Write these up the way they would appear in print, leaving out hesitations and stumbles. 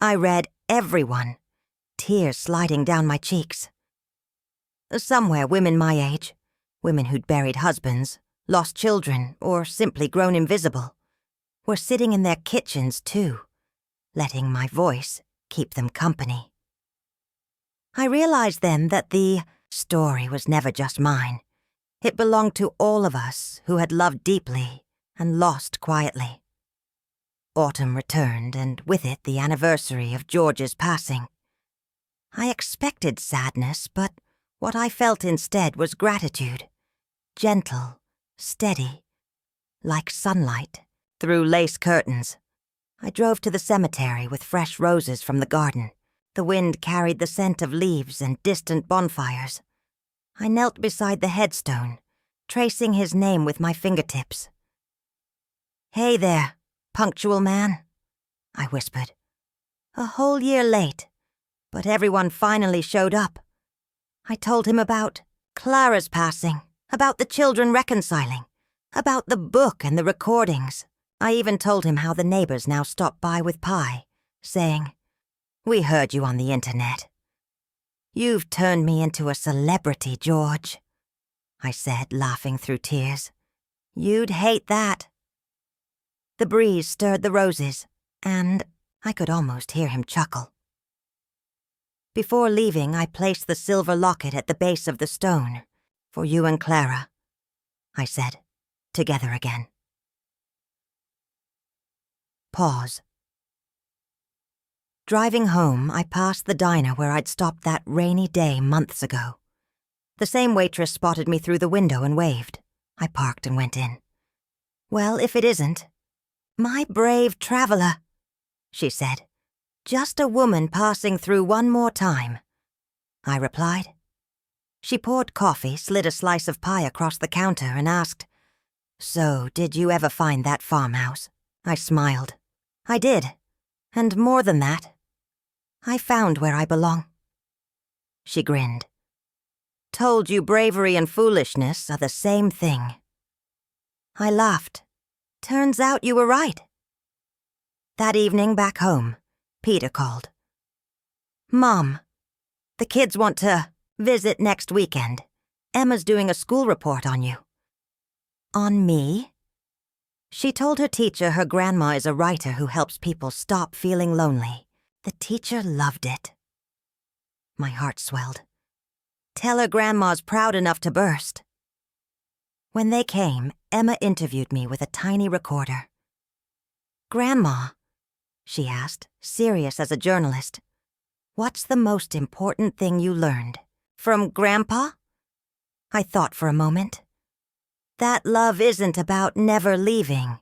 I read everyone, tears sliding down my cheeks. Somewhere women my age, women who'd buried husbands, lost children, or simply grown invisible, were sitting in their kitchens too, letting my voice keep them company. I realized then that the story was never just mine. It belonged to all of us who had loved deeply and lost quietly. Autumn returned, and with it the anniversary of George's passing. I expected sadness, but what I felt instead was gratitude, gentle, steady, like sunlight through lace curtains. I drove to the cemetery with fresh roses from the garden. The wind carried the scent of leaves and distant bonfires. I knelt beside the headstone, tracing his name with my fingertips. "Hey there, punctual man," I whispered. "A whole year late, but everyone finally showed up." I told him about Clara's passing, about the children reconciling, about the book and the recordings. I even told him how the neighbors now stop by with pie, saying, "We heard you on the internet. You've turned me into a celebrity, George," I said, laughing through tears. "You'd hate that." The breeze stirred the roses, and I could almost hear him chuckle. Before leaving, I placed the silver locket at the base of the stone. "For you and Clara," I said, together again. Pause. Driving home, I passed the diner where I'd stopped that rainy day months ago. The same waitress spotted me through the window and waved. I parked and went in. "Well, if it isn't, my brave traveler," she said. "Just a woman passing through one more time," I replied. She poured coffee, slid a slice of pie across the counter, and asked, "So, did you ever find that farmhouse?" I smiled. "I did. And more than that, I found where I belong." She grinned. "Told you bravery and foolishness are the same thing." I laughed. "Turns out you were right." That evening back home, Peter called. "Mom, the kids want to visit next weekend. Emma's doing a school report on you." "On me?" She told her teacher her grandma is a writer who helps people stop feeling lonely. The teacher loved it. My heart swelled. "Tell her grandma's proud enough to burst." When they came, Emma interviewed me with a tiny recorder. "Grandma," she asked, serious as a journalist, "what's the most important thing you learned from Grandpa?" I thought for a moment. "That love isn't about never leaving.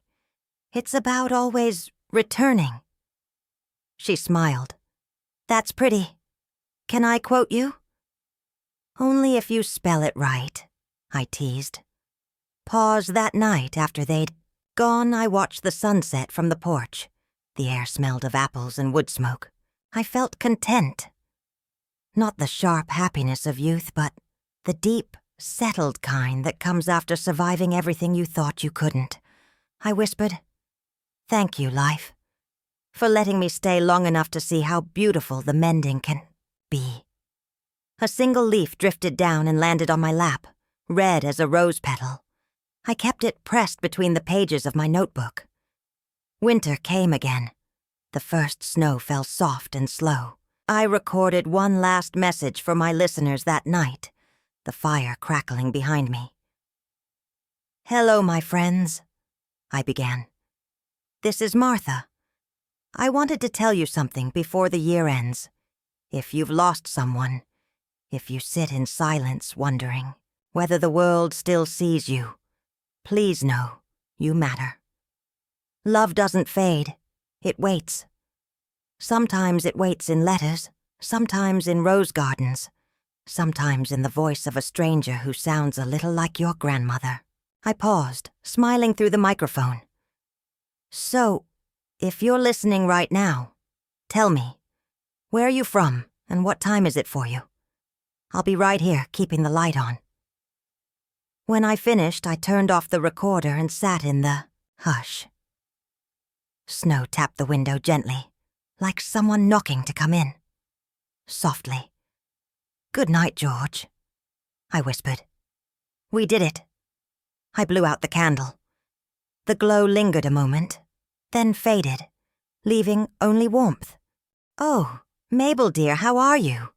It's about always returning." She smiled. "That's pretty. Can I quote you?" "Only if you spell it right," I teased. Pause that night after they'd gone. I watched the sunset from the porch. The air smelled of apples and wood smoke. I felt content. Not the sharp happiness of youth, but the deep, settled kind that comes after surviving everything you thought you couldn't. I whispered, "Thank you, life, for letting me stay long enough to see how beautiful the mending can be." A single leaf drifted down and landed on my lap, red as a rose petal. I kept it pressed between the pages of my notebook. Winter came again. The first snow fell soft and slow. I recorded one last message for my listeners that night, the fire crackling behind me. "Hello, my friends," I began. "This is Martha. I wanted to tell you something before the year ends. If you've lost someone, if you sit in silence wondering whether the world still sees you, please know you matter. Love doesn't fade, it waits. Sometimes it waits in letters, sometimes in rose gardens, sometimes in the voice of a stranger who sounds a little like your grandmother." I paused, smiling through the microphone. "So, if you're listening right now, tell me, where are you from and what time is it for you? I'll be right here, keeping the light on." When I finished, I turned off the recorder and sat in the hush. Snow tapped the window gently. like someone knocking to come in. Softly. "Good night, George," I whispered. "We did it." I blew out the candle. The glow lingered a moment, then faded, leaving only warmth. "Oh, Mabel dear, how are you?"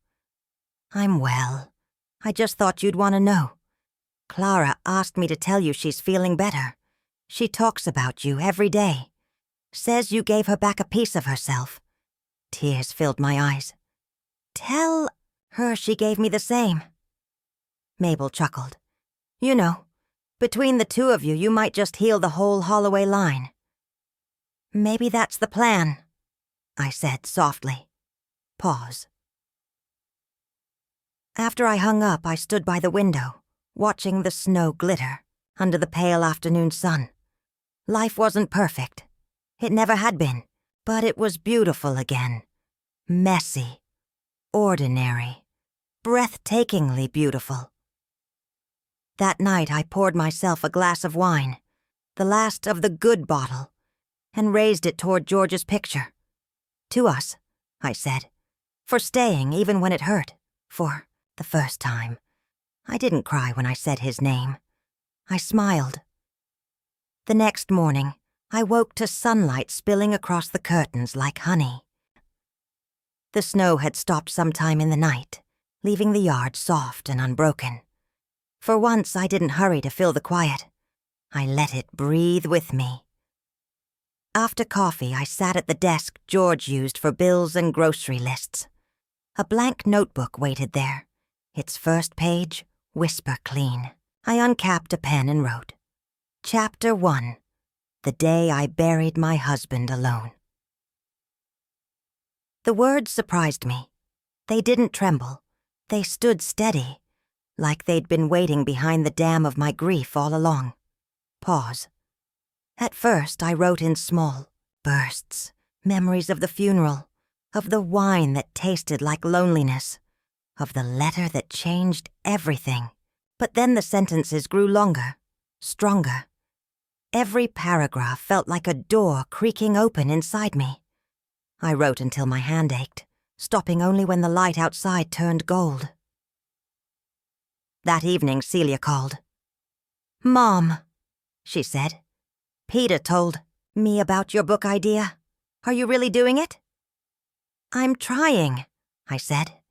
"I'm well. I just thought you'd want to know. Clara asked me to tell you she's feeling better. She talks about you every day. Says you gave her back a piece of herself." Tears filled my eyes. "Tell her she gave me the same." Mabel chuckled. "You know, between the two of you, you might just heal the whole Holloway line." "Maybe that's the plan," I said softly. Pause. After I hung up, I stood by the window, watching the snow glitter under the pale afternoon sun. Life wasn't perfect. It never had been, but it was beautiful again. Messy. Ordinary. Breathtakingly beautiful. That night I poured myself a glass of wine, the last of the good bottle, and raised it toward George's picture. "To us," I said, "for staying even when it hurt, for the first time." I didn't cry when I said his name. I smiled. The next morning, I woke to sunlight spilling across the curtains like honey. The snow had stopped sometime in the night, leaving the yard soft and unbroken. For once, I didn't hurry to fill the quiet. I let it breathe with me. After coffee, I sat at the desk George used for bills and grocery lists. A blank notebook waited there, its first page whisper clean. I uncapped a pen and wrote, "Chapter 1, the day I buried my husband alone." The words surprised me. They didn't tremble. They stood steady, like they'd been waiting behind the dam of my grief all along. Pause. At first, I wrote in small bursts, memories of the funeral, of the wine that tasted like loneliness, of the letter that changed everything. But then the sentences grew longer, stronger. Every paragraph felt like a door creaking open inside me. I wrote until my hand ached, stopping only when the light outside turned gold. That evening, Celia called. "Mom," she said, "Peter told me about your book idea. Are you really doing it?" "I'm trying," I said.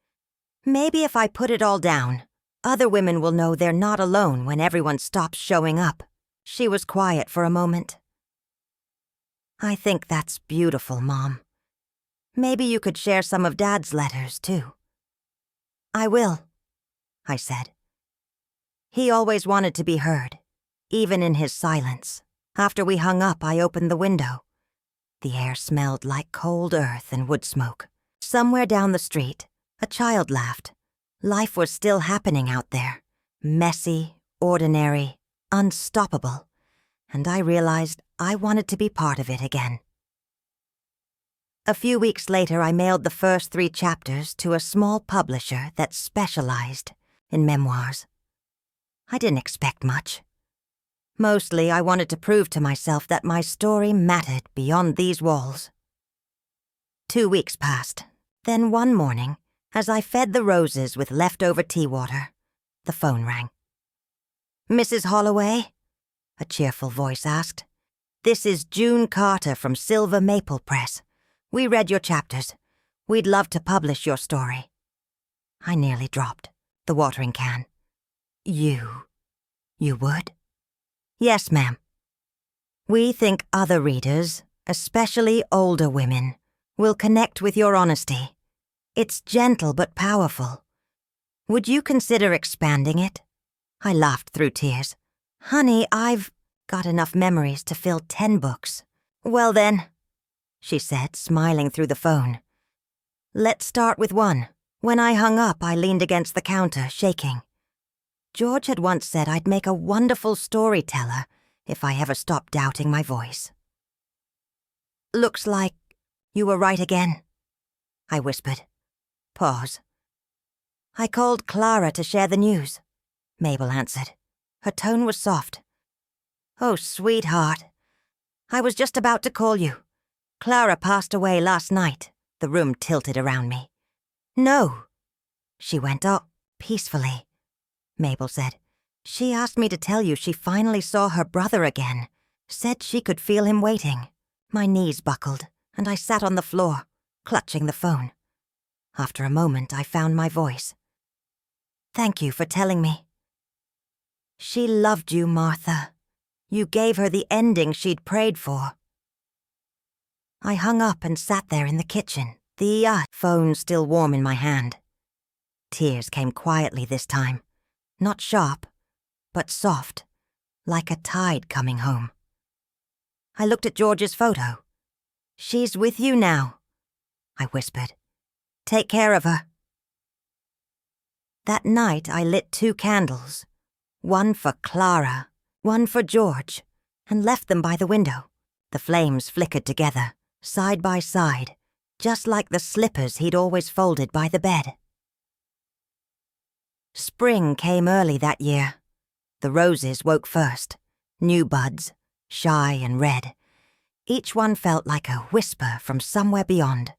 "Maybe if I put it all down, other women will know they're not alone when everyone stops showing up." She was quiet for a moment. "I think that's beautiful, Mom. Maybe you could share some of Dad's letters, too." "I will," I said. He always wanted to be heard, even in his silence. After we hung up, I opened the window. The air smelled like cold earth and wood smoke. Somewhere down the street, a child laughed. Life was still happening out there. Messy, ordinary, unstoppable. And I realized I wanted to be part of it again. A few weeks later, I mailed the first 3 chapters to a small publisher that specialized in memoirs. I didn't expect much. Mostly, I wanted to prove to myself that my story mattered beyond these walls. 2 weeks passed. Then one morning, as I fed the roses with leftover tea water, the phone rang. "Mrs. Holloway?" a cheerful voice asked. "This is June Carter from Silver Maple Press. We read your chapters. We'd love to publish your story." I nearly dropped the watering can. You would?" "Yes, ma'am. We think other readers, especially older women, will connect with your honesty. It's gentle but powerful. Would you consider expanding it?" I laughed through tears. "Honey, I've got enough memories to fill 10 books. "Well then," she said, smiling through the phone. "Let's start with 1. When I hung up, I leaned against the counter, shaking. George had once said I'd make a wonderful storyteller if I ever stopped doubting my voice. "Looks like you were right again," I whispered. Pause. "I called Clara to share the news," Mabel answered. Her tone was soft. "Oh, sweetheart. I was just about to call you. Clara passed away last night, The room tilted around me. No. She went up, peacefully. Mabel said, "She asked me to tell you she finally saw her brother again. Said she could feel him waiting." My knees buckled, and I sat on the floor, clutching the phone. After a moment, I found my voice. "Thank you for telling me." "She loved you, Martha. You gave her the ending she'd prayed for." I hung up and sat there in the kitchen, the phone still warm in my hand. Tears came quietly this time, not sharp, but soft, like a tide coming home. I looked at George's photo. "She's with you now," I whispered. "Take care of her." That night I lit 2 candles, one for Clara, one for George, and left them by the window. The flames flickered together, side by side, just like the slippers he'd always folded by the bed. Spring came early that year. The roses woke first, new buds, shy and red. Each one felt like a whisper from somewhere beyond.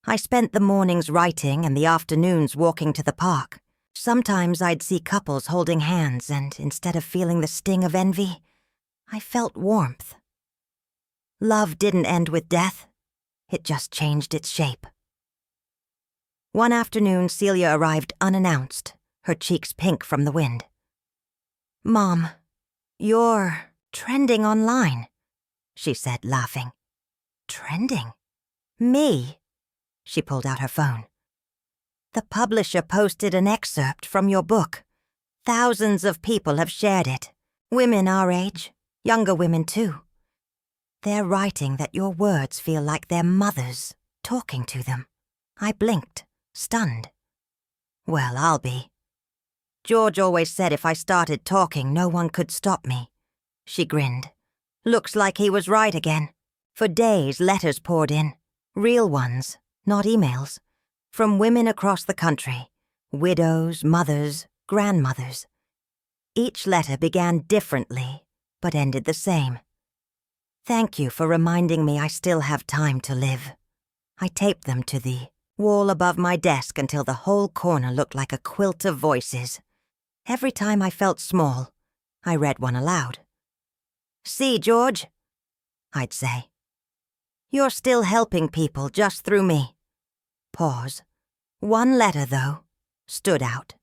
I spent the mornings writing and the afternoons walking to the park. Sometimes I'd see couples holding hands, and instead of feeling the sting of envy, I felt warmth. Love didn't end with death. It just changed its shape. One afternoon, Celia arrived unannounced, her cheeks pink from the wind. "Mom, you're trending online," she said, laughing. "Trending? Me?" She pulled out her phone. "The publisher posted an excerpt from your book. Thousands of people have shared it. Women our age, younger women too. They're writing that your words feel like their mothers talking to them." I blinked, stunned. "Well, I'll be. George always said if I started talking, no one could stop me." She grinned. "Looks like he was right again." For days, letters poured in. Real ones, not emails. From women across the country. Widows, mothers, grandmothers. Each letter began differently, but ended the same. "Thank you for reminding me I still have time to live." I taped them to the wall above my desk until the whole corner looked like a quilt of voices. Every time I felt small, I read one aloud. "See, George," I'd say. "You're still helping people just through me." Pause. One letter, though, stood out.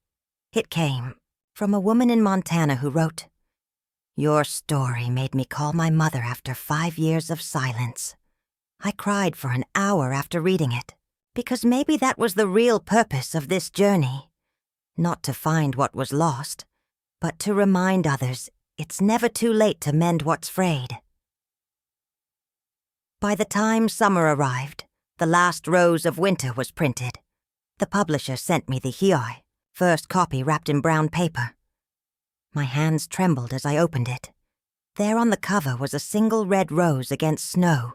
It came from a woman in Montana who wrote, "Your story made me call my mother after 5 years of silence. I cried for an hour after reading it, because maybe that was the real purpose of this journey. Not to find what was lost, but to remind others it's never too late to mend what's frayed." By the time summer arrived, the last rose of winter was printed. The publisher sent me the hioi, first copy wrapped in brown paper. My hands trembled as I opened it. There on the cover was a single red rose against snow,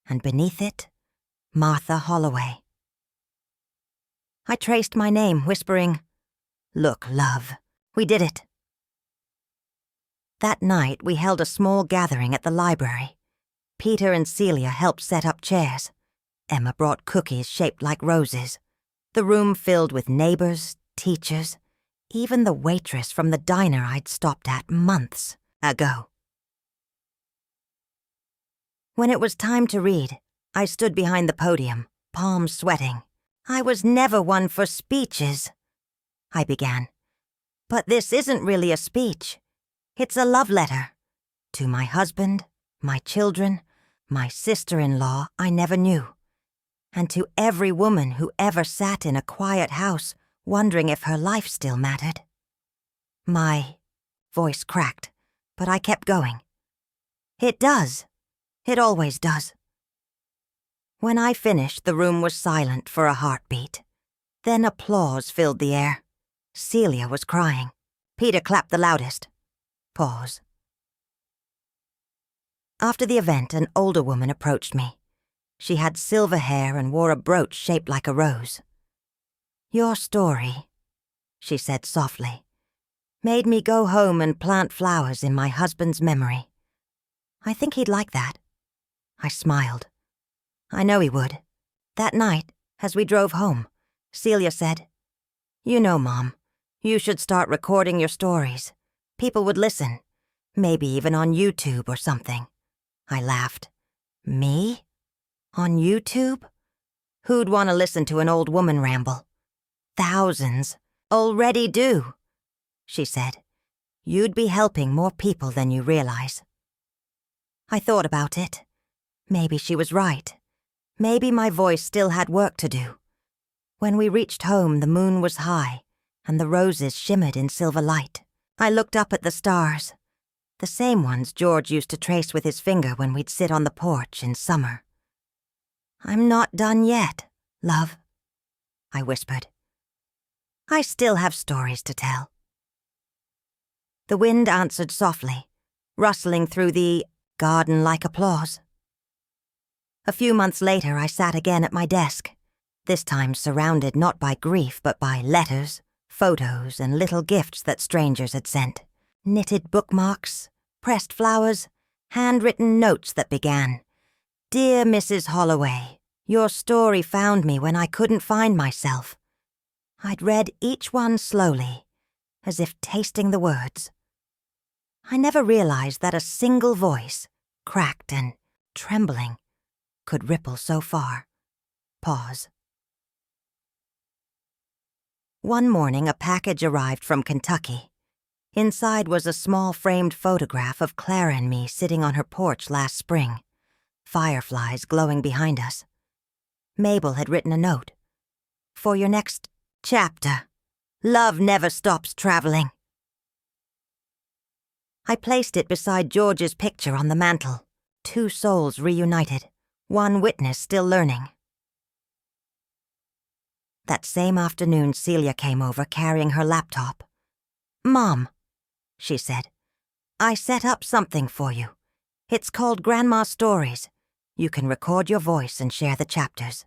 and beneath it, Martha Holloway. I traced my name, whispering, "Look, love, we did it." That night, we held a small gathering at the library. Peter and Celia helped set up chairs. Emma brought cookies shaped like roses. The room filled with neighbors, teachers, even the waitress from the diner I'd stopped at months ago. When it was time to read, I stood behind the podium, palms sweating. "I was never one for speeches," I began. "But this isn't really a speech. It's a love letter. To my husband, my children, my sister-in-law I never knew, and to every woman who ever sat in a quiet house wondering if her life still mattered." My voice cracked, but I kept going. "It does. It always does." When I finished, the room was silent for a heartbeat. Then applause filled the air. Celia was crying. Peter clapped the loudest. Pause. After the event, an older woman approached me. She had silver hair and wore a brooch shaped like a rose. "Your story," she said softly, "made me go home and plant flowers in my husband's memory. I think he'd like that." I smiled. "I know he would. That night, as we drove home, Celia said, "You know, Mom, you should start recording your stories. People would listen, maybe even on YouTube or something." I laughed. Me? On YouTube? Who'd want to listen to an old woman ramble? Thousands. Already do. She said, "You'd be helping more people than you realize." I thought about it. Maybe she was right. Maybe my voice still had work to do. When we reached home, the moon was high, and the roses shimmered in silver light. I looked up at the stars, the same ones George used to trace with his finger when we'd sit on the porch in summer. "I'm not done yet, love," I whispered. "I still have stories to tell." The wind answered softly, rustling through the garden-like applause. A few months later, I sat again at my desk, this time surrounded not by grief but by letters, photos, and little gifts that strangers had sent. Knitted bookmarks, pressed flowers, handwritten notes that began, "Dear Mrs. Holloway, your story found me when I couldn't find myself." I'd read each one slowly, as if tasting the words. I never realized that a single voice, cracked and trembling, could ripple so far. Pause. One morning, a package arrived from Kentucky. Inside was a small framed photograph of Clara and me sitting on her porch last spring, fireflies glowing behind us. Mabel had written a note. "For your next chapter, love never stops traveling." I placed it beside George's picture on the mantel, two souls reunited, one witness still learning. That same afternoon, Celia came over carrying her laptop. "Mom," she said, "I set up something for you. It's called Grandma's Stories. You can record your voice and share the chapters.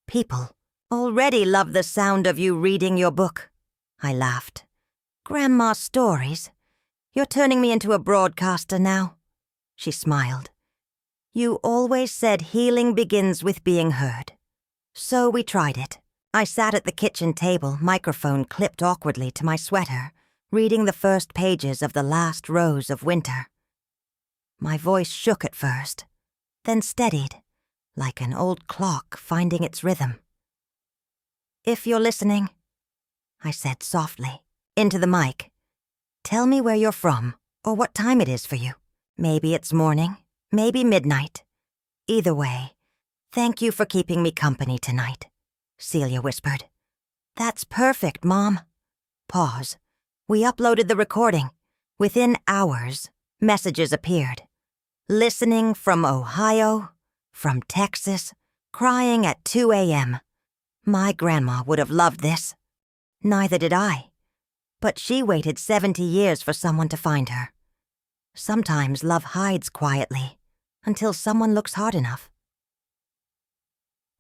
People already love the sound of you reading your book." I laughed. "Grandma's Stories? You're turning me into a broadcaster now." She smiled. "You always said healing begins with being heard." So we tried it. I sat at the kitchen table, microphone clipped awkwardly to my sweater, reading the first pages of The Last Rose of Winter. My voice shook at first, then steadied, like an old clock finding its rhythm. "If you're listening," I said softly, into the mic, "tell me where you're from, or what time it is for you. Maybe it's morning, maybe midnight. Either way, thank you for keeping me company tonight," Celia whispered. "That's perfect, Mom." Pause. We uploaded the recording. Within hours, messages appeared. "Listening from Ohio, from Texas, crying at 2 a.m. My grandma would have loved this. Neither did I. But she waited 70 years for someone to find her. Sometimes love hides quietly, until someone looks hard enough.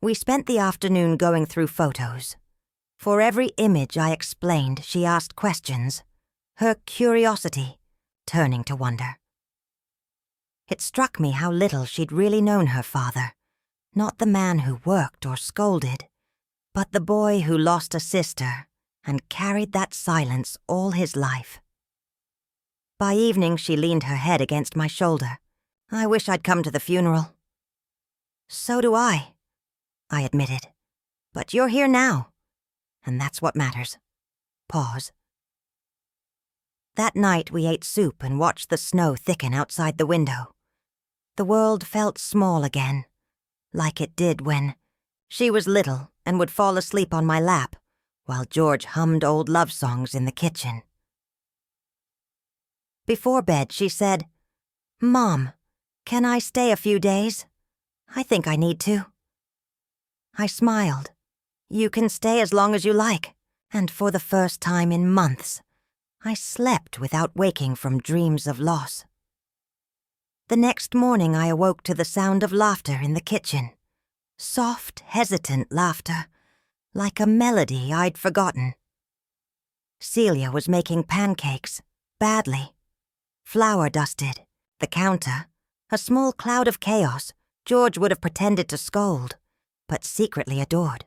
We spent the afternoon going through photos. For every image I explained, she asked questions, her curiosity turning to wonder. It struck me how little she'd really known her father, not the man who worked or scolded, but the boy who lost a sister and carried that silence all his life. By evening, she leaned her head against my shoulder. "I wish I'd come to the funeral." "So do I admitted. "But you're here now, and that's what matters." Pause. That night, we ate soup and watched the snow thicken outside the window. The world felt small again, like it did when she was little and would fall asleep on my lap while George hummed old love songs in the kitchen. Before bed, she said, "Mom, can I stay a few days? I think I need to." I smiled. "You can stay as long as you like." And for the first time in months, I slept without waking from dreams of loss. The next morning, I awoke to the sound of laughter in the kitchen. Soft, hesitant laughter, like a melody I'd forgotten. Celia was making pancakes, badly. Flour dusted, the counter, a small cloud of chaos. George would have pretended to scold, but secretly adored.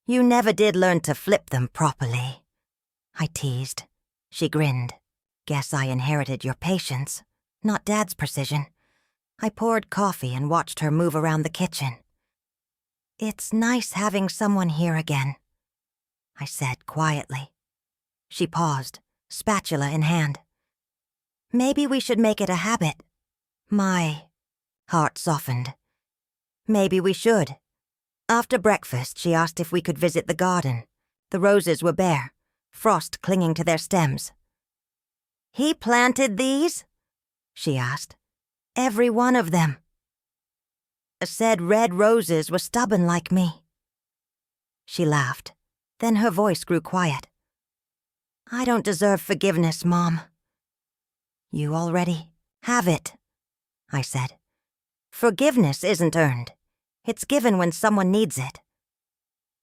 "You never did learn to flip them properly," I teased. She grinned. "Guess I inherited your patience, not Dad's precision." I poured coffee and watched her move around the kitchen. "It's nice having someone here again," I said quietly. She paused, spatula in hand. "Maybe we should make it a habit." My heart softened. Maybe we should. After breakfast, she asked if we could visit the garden. The roses were bare, frost clinging to their stems. "He planted these?" she asked. "Every one of them." Said red roses were stubborn like me. She laughed. Then her voice grew quiet. "I don't deserve forgiveness, Mom." "You already have it," I said. "Forgiveness isn't earned. It's given when someone needs it."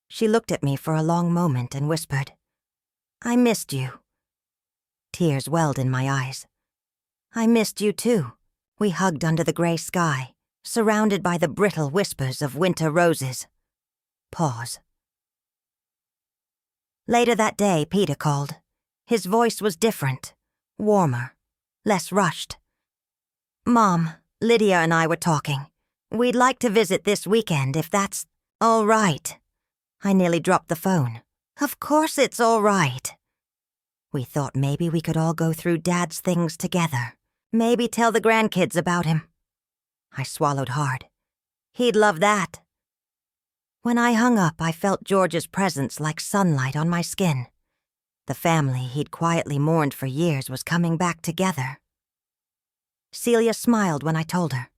She looked at me for a long moment and whispered, "I missed you." Tears welled in my eyes. "I missed you too." We hugged under the gray sky, surrounded by the brittle whispers of winter roses. Pause. Later that day, Peter called. His voice was different, warmer, less rushed. "Mom, Lydia and I were talking. We'd like to visit this weekend if that's all right." I nearly dropped the phone. "Of course it's all right." We thought maybe we could all go through Dad's things together. Maybe tell the grandkids about him. I swallowed hard. He'd love that. When I hung up, I felt George's presence like sunlight on my skin. The family he'd quietly mourned for years was coming back together. Celia smiled when I told her.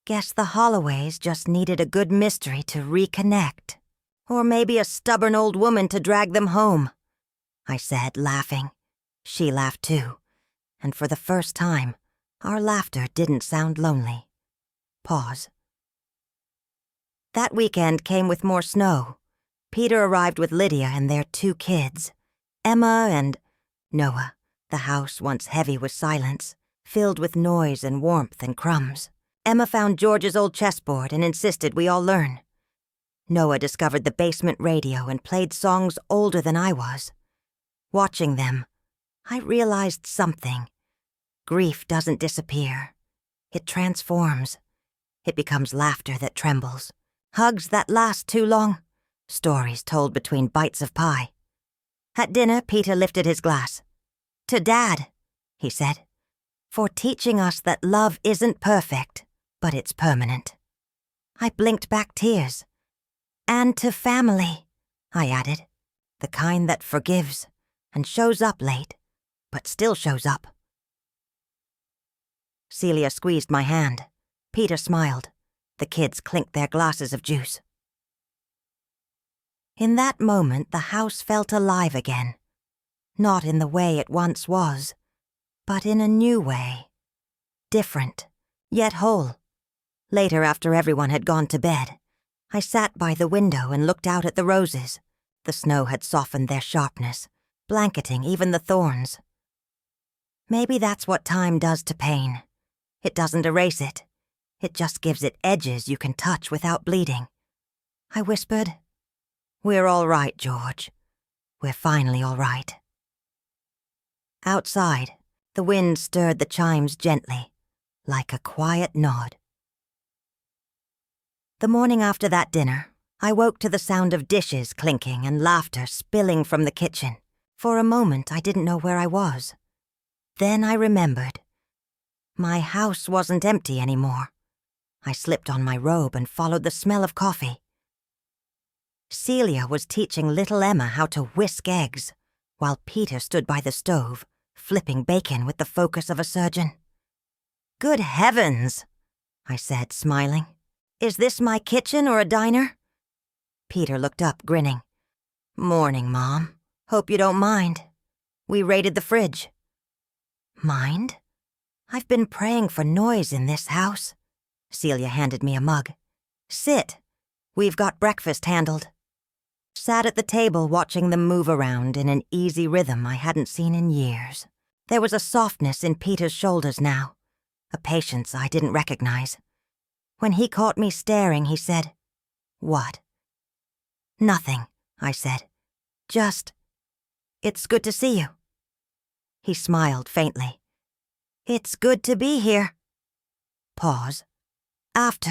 "Guess the Holloways just needed a good mystery to reconnect. Or maybe a stubborn old woman to drag them home," I said, laughing. She laughed too. And for the first time, our laughter didn't sound lonely. Pause. That weekend came with more snow. Peter arrived with Lydia and their 2 kids, Emma and Noah. The house, once heavy with silence, filled with noise and warmth and crumbs. Emma found George's old chessboard and insisted we all learn. Noah discovered the basement radio and played songs older than I was. Watching them, I realized something. Grief doesn't disappear. It transforms. It becomes laughter that trembles, hugs that last too long, stories told between bites of pie. At dinner, Peter lifted his glass. "To Dad," he said, "for teaching us that love isn't perfect, but it's permanent." I blinked back tears. "And to family," I added, "the kind that forgives and shows up late, but still shows up." Celia squeezed my hand. Peter smiled. The kids clinked their glasses of juice. In that moment, the house felt alive again. Not in the way it once was, but in a new way. Different, yet whole. Later, after everyone had gone to bed, I sat by the window and looked out at the roses. The snow had softened their sharpness, blanketing even the thorns. Maybe that's what time does to pain. It doesn't erase it. It just gives it edges you can touch without bleeding. I whispered, "We're all right, George. We're finally all right." Outside, the wind stirred the chimes gently, like a quiet nod. The morning after that dinner, I woke to the sound of dishes clinking and laughter spilling from the kitchen. For a moment, I didn't know where I was. Then I remembered. My house wasn't empty anymore. I slipped on my robe and followed the smell of coffee. Celia was teaching little Emma how to whisk eggs, while Peter stood by the stove, flipping bacon with the focus of a surgeon. "Good heavens," I said, smiling. "Is this my kitchen or a diner?" Peter looked up, grinning. "Morning, Mom. Hope you don't mind. We raided the fridge." "Mind? I've been praying for noise in this house." Celia handed me a mug. "Sit. We've got breakfast handled." Sat at the table watching them move around in an easy rhythm I hadn't seen in years. There was a softness in Peter's shoulders now, a patience I didn't recognize. When he caught me staring, he said, What? Nothing, I said. Just, it's good to see you. He smiled faintly. It's good to be here. Pause. After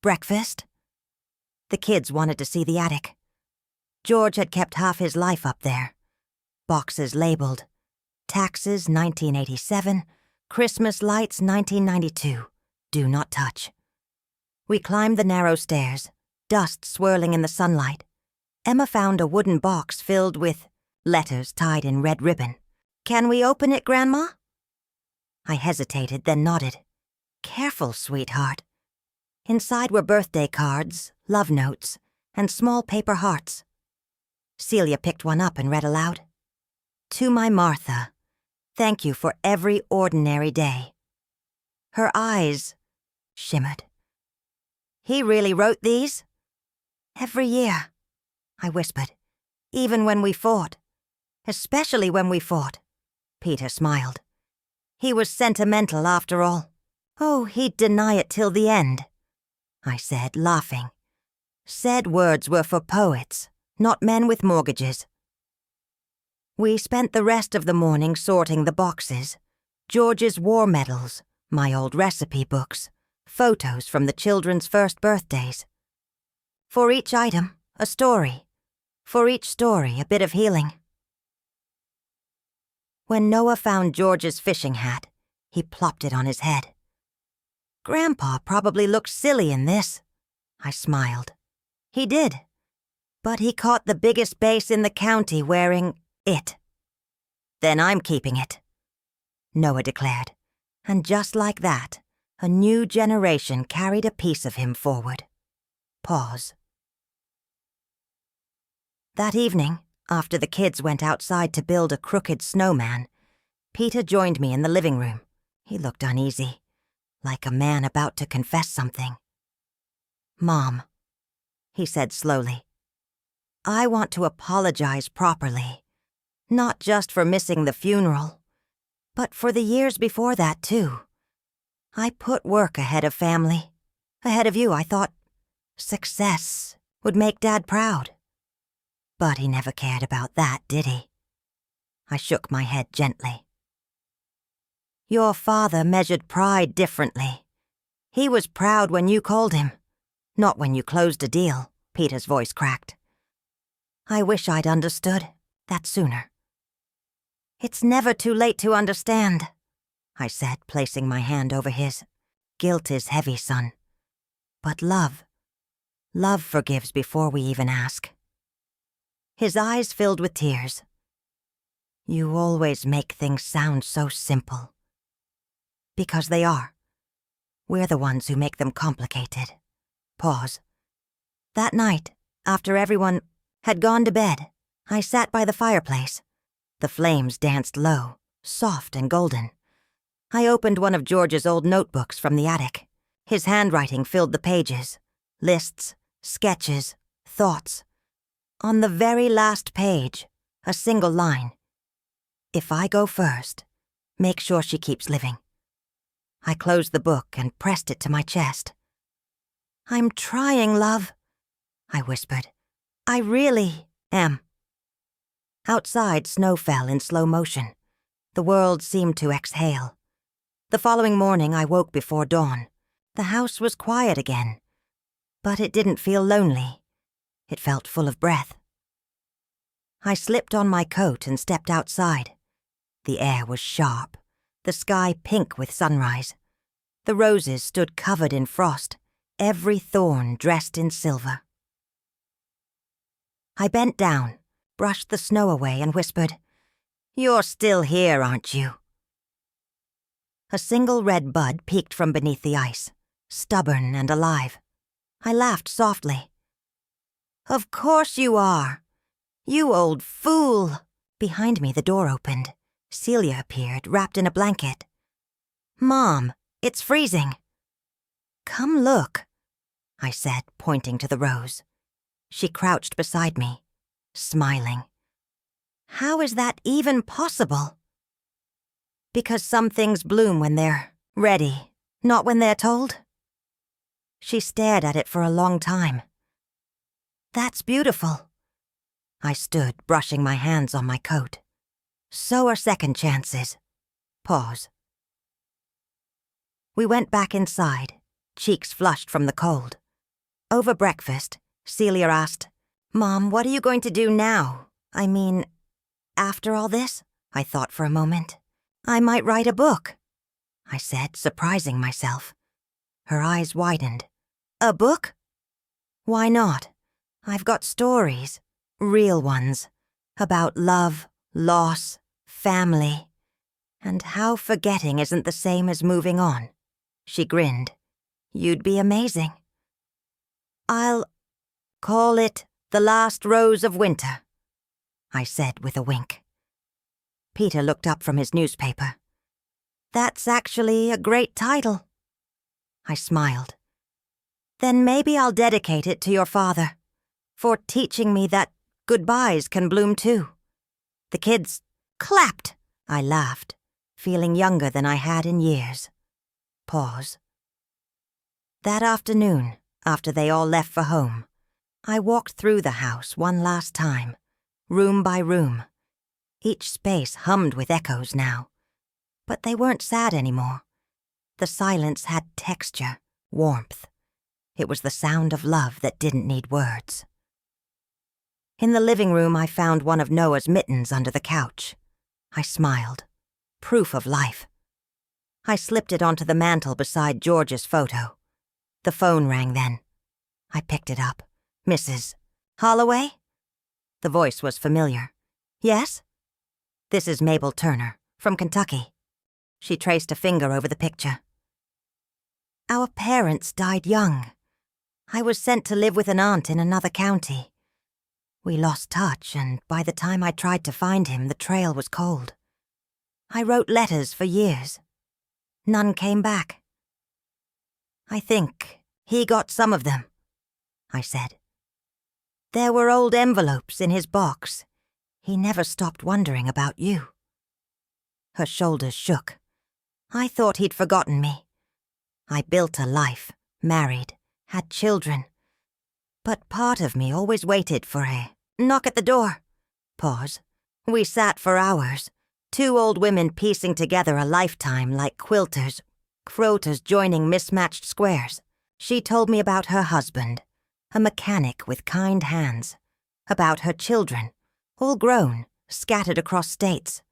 breakfast? The kids wanted to see the attic. George had kept half his life up there. Boxes labeled. Taxes 1987, Christmas lights 1992. Do not touch. We climbed the narrow stairs, dust swirling in the sunlight. Emma found a wooden box filled with letters tied in red ribbon. Can we open it, Grandma? I hesitated, then nodded. Careful, sweetheart. Inside were birthday cards, love notes, and small paper hearts. Celia picked one up and read aloud. To my Martha, thank you for every ordinary day. Her eyes shimmered. He really wrote these? Every year, I whispered, even when we fought. Especially when we fought. Peter smiled. He was sentimental after all. Oh, he'd deny it till the end, I said, laughing. Said words were for poets, not men with mortgages. We spent the rest of the morning sorting the boxes, George's war medals, my old recipe books, photos from the children's first birthdays. For each item, a story. For each story, a bit of healing. When Noah found George's fishing hat, he plopped it on his head. Grandpa probably looked silly in this, I smiled. He did. But he caught the biggest bass in the county wearing it. Then I'm keeping it, Noah declared, and just like that, a new generation carried a piece of him forward. Pause. That evening, after the kids went outside to build a crooked snowman, Peter joined me in the living room. He looked uneasy, like a man about to confess something. Mom, he said slowly, I want to apologize properly. Not just for missing the funeral, but for the years before that, too. I put work ahead of family. Ahead of you, I thought success would make Dad proud. But he never cared about that, did he? I shook my head gently. Your father measured pride differently. He was proud when you called him, not when you closed a deal, Peter's voice cracked. I wish I'd understood that sooner. It's never too late to understand, I said, placing my hand over his. Guilt is heavy, son. But love forgives before we even ask. His eyes filled with tears. You always make things sound so simple. Because they are. We're the ones who make them complicated. Pause. That night, after everyone had gone to bed, I sat by the fireplace. The flames danced low, soft and golden. I opened one of George's old notebooks from the attic. His handwriting filled the pages. Lists, sketches, thoughts. On the very last page, a single line. If I go first, make sure she keeps living. I closed the book and pressed it to my chest. I'm trying, love, I whispered. I really am. Outside, snow fell in slow motion. The world seemed to exhale. The following morning, I woke before dawn. The house was quiet again. But it didn't feel lonely. It felt full of breath. I slipped on my coat and stepped outside. The air was sharp, the sky pink with sunrise. The roses stood covered in frost, every thorn dressed in silver. I bent down, brushed the snow away, and whispered, You're still here, aren't you? A single red bud peeked from beneath the ice, stubborn and alive. I laughed softly. Of course you are. You old fool. Behind me, the door opened. Celia appeared, wrapped in a blanket. Mom, it's freezing. Come look, I said, pointing to the rose. She crouched beside me, smiling. How is that even possible? Because some things bloom when they're ready, not when they're told. She stared at it for a long time. That's beautiful. I stood, brushing my hands on my coat. So are second chances. Pause. We went back inside, cheeks flushed from the cold. Over breakfast, Celia asked, "Mom, what are you going to do now? I mean, after all this?" I thought for a moment. "I might write a book," I said, surprising myself. Her eyes widened. "A book?" "Why not? I've got stories, real ones, about love, loss, family, and how forgetting isn't the same as moving on." She grinned. "You'd be amazing." "I'll call it The Last Rose of Winter," I said with a wink. Peter looked up from his newspaper. "That's actually a great title." I smiled. "Then maybe I'll dedicate it to your father, for teaching me that goodbyes can bloom too." The kids clapped. I laughed, feeling younger than I had in years. Pause. That afternoon, after they all left for home, I walked through the house one last time, room by room. Each space hummed with echoes now, but they weren't sad anymore. The silence had texture, warmth. It was the sound of love that didn't need words. In the living room, I found one of Noah's mittens under the couch. I smiled. Proof of life. I slipped it onto the mantel beside George's photo. The phone rang then. I picked it up. "Mrs. Holloway?" The voice was familiar. "Yes?" "This is Mabel Turner, from Kentucky." She traced a finger over the picture. "Our parents died young. I was sent to live with an aunt in another county. We lost touch, and by the time I tried to find him, the trail was cold. I wrote letters for years. None came back. I think he got some of them," I said. "There were old envelopes in his box. He never stopped wondering about you." Her shoulders shook. "I thought he'd forgotten me. I built a life, married, had children. But part of me always waited for a knock at the door." Pause. We sat for hours, two old women piecing together a lifetime like quilters joining mismatched squares. She told me about her husband, a mechanic with kind hands, about her children, all grown, scattered across states.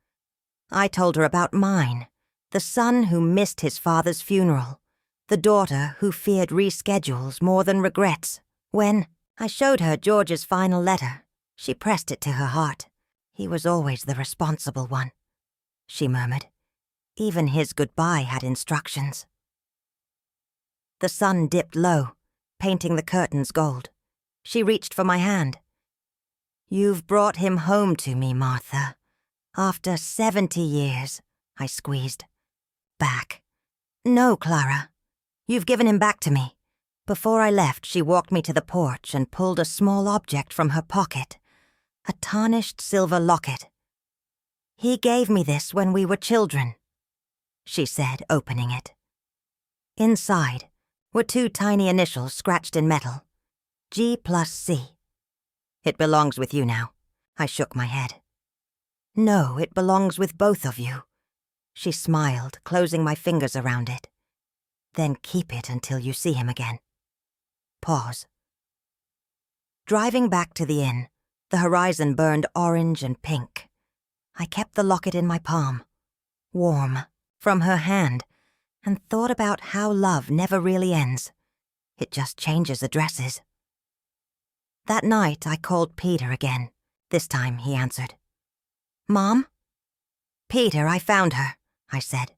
I told her about mine, the son who missed his father's funeral, the daughter who feared reschedules more than regrets. When I showed her George's final letter, she pressed it to her heart. "He was always the responsible one," she murmured. "Even his goodbye had instructions." The sun dipped low, painting the curtains gold. She reached for my hand. "You've brought him home to me, Martha. After 70 years, I squeezed. "Back." "No, Clara. You've given him back to me." Before I left, she walked me to the porch and pulled a small object from her pocket, a tarnished silver locket. "He gave me this when we were children," she said, opening it. Inside were two tiny initials scratched in metal. G+C. "It belongs with you now." I shook my head. "No, it belongs with both of you." She smiled, closing my fingers around it. "Then keep it until you see him again." Pause. Driving back to the inn, the horizon burned orange and pink. I kept the locket in my palm, warm, from her hand, and thought about how love never really ends. It just changes addresses. That night, I called Peter again. This time, he answered. "Mom?" "Peter, I found her," I said.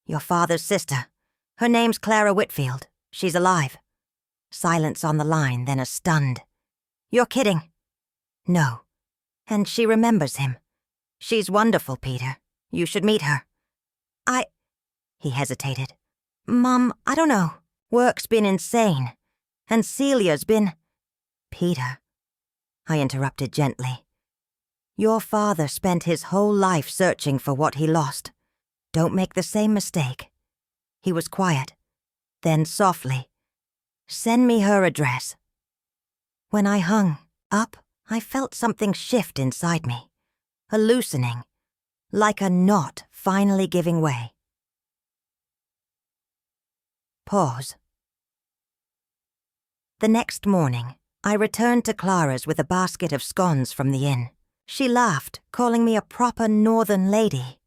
"Your father's sister. Her name's Clara Whitfield. She's alive." Silence on the line, then a stunned, "You're kidding." "No. And she remembers him. She's wonderful, Peter. You should meet her." He hesitated. "Mom, I don't know. Work's been insane. And Celia's been—" "Peter," I interrupted gently. "Your father spent his whole life searching for what he lost. Don't make the same mistake." He was quiet. Then softly, "Send me her address." When I hung, up, I felt something shift inside me, a loosening, like a knot finally giving way. Pause. The next morning, I returned to Clara's with a basket of scones from the inn. She laughed, calling me a proper northern lady.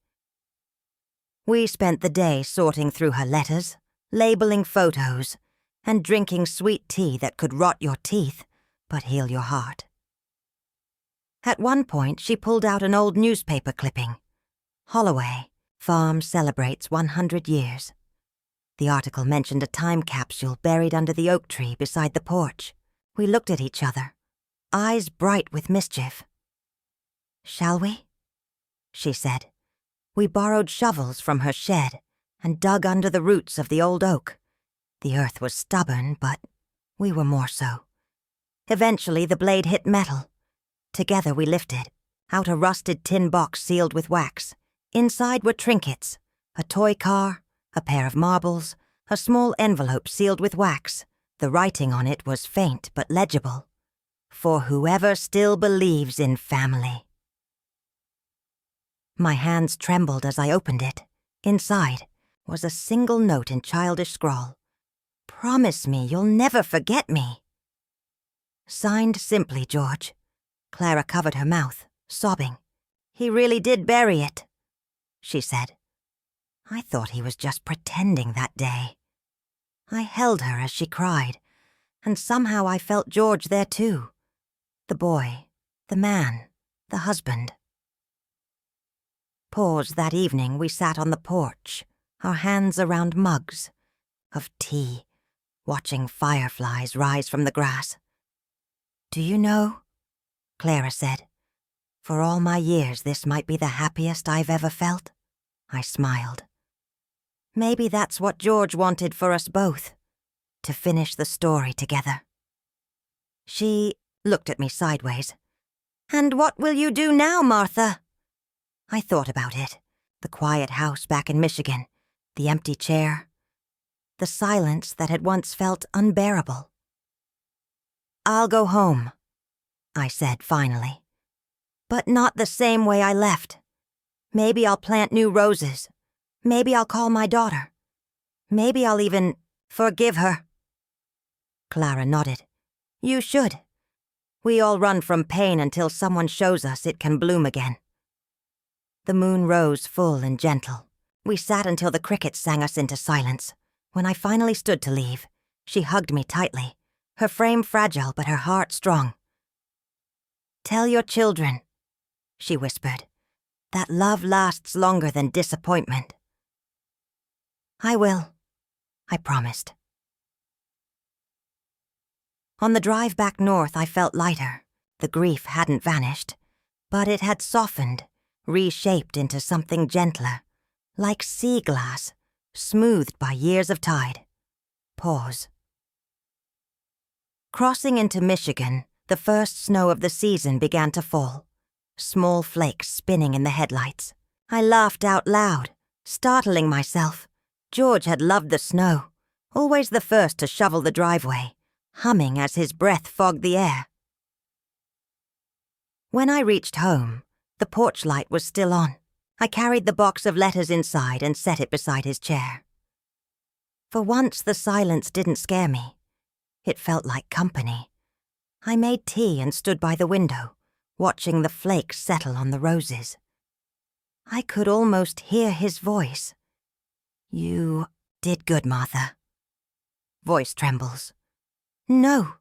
We spent the day sorting through her letters, labeling photos, and drinking sweet tea that could rot your teeth but heal your heart. At one point, she pulled out an old newspaper clipping. Holloway, farm celebrates 100 years. The article mentioned a time capsule buried under the oak tree beside the porch. We looked at each other, eyes bright with mischief. "Shall we?" she said. We borrowed shovels from her shed and dug under the roots of the old oak. The earth was stubborn, but we were more so. Eventually, the blade hit metal. Together we lifted out a rusted tin box sealed with wax. Inside were trinkets, a toy car, a pair of marbles, a small envelope sealed with wax. The writing on it was faint but legible. "For whoever still believes in family." My hands trembled as I opened it. Inside was a single note in childish scrawl. "Promise me you'll never forget me." Signed simply, George. Clara covered her mouth, sobbing. "He really did bury it," she said. I thought he was just pretending that day. I held her as she cried, and somehow I felt George there too. The boy, the man, the husband. Pause. That evening we sat on the porch, our hands around mugs of tea, watching fireflies rise from the grass. "Do you know," Clara said, "for all my years this might be the happiest I've ever felt." I smiled. Maybe that's what George wanted for us both, to finish the story together. She looked at me sideways. "And what will you do now, Martha?" I thought about it. The quiet house back in Michigan, the empty chair, the silence that had once felt unbearable. "I'll go home," I said finally. "But not the same way I left. Maybe I'll plant new roses. Maybe I'll call my daughter. Maybe I'll even forgive her." Clara nodded. "You should. We all run from pain until someone shows us it can bloom again." The moon rose full and gentle. We sat until the crickets sang us into silence. When I finally stood to leave, she hugged me tightly, her frame fragile but her heart strong. "Tell your children," she whispered, "that love lasts longer than disappointment." "I will," I promised. On the drive back north, I felt lighter. The grief hadn't vanished, but it had softened, reshaped into something gentler, like sea glass, smoothed by years of tide. Pause. Crossing into Michigan, the first snow of the season began to fall, small flakes spinning in the headlights. I laughed out loud, startling myself. George had loved the snow, always the first to shovel the driveway, humming as his breath fogged the air. When I reached home, the porch light was still on. I carried the box of letters inside and set it beside his chair. For once, the silence didn't scare me. It felt like company. I made tea and stood by the window, watching the flakes settle on the roses. I could almost hear his voice. "You did good, Martha." Voice trembles. "No,"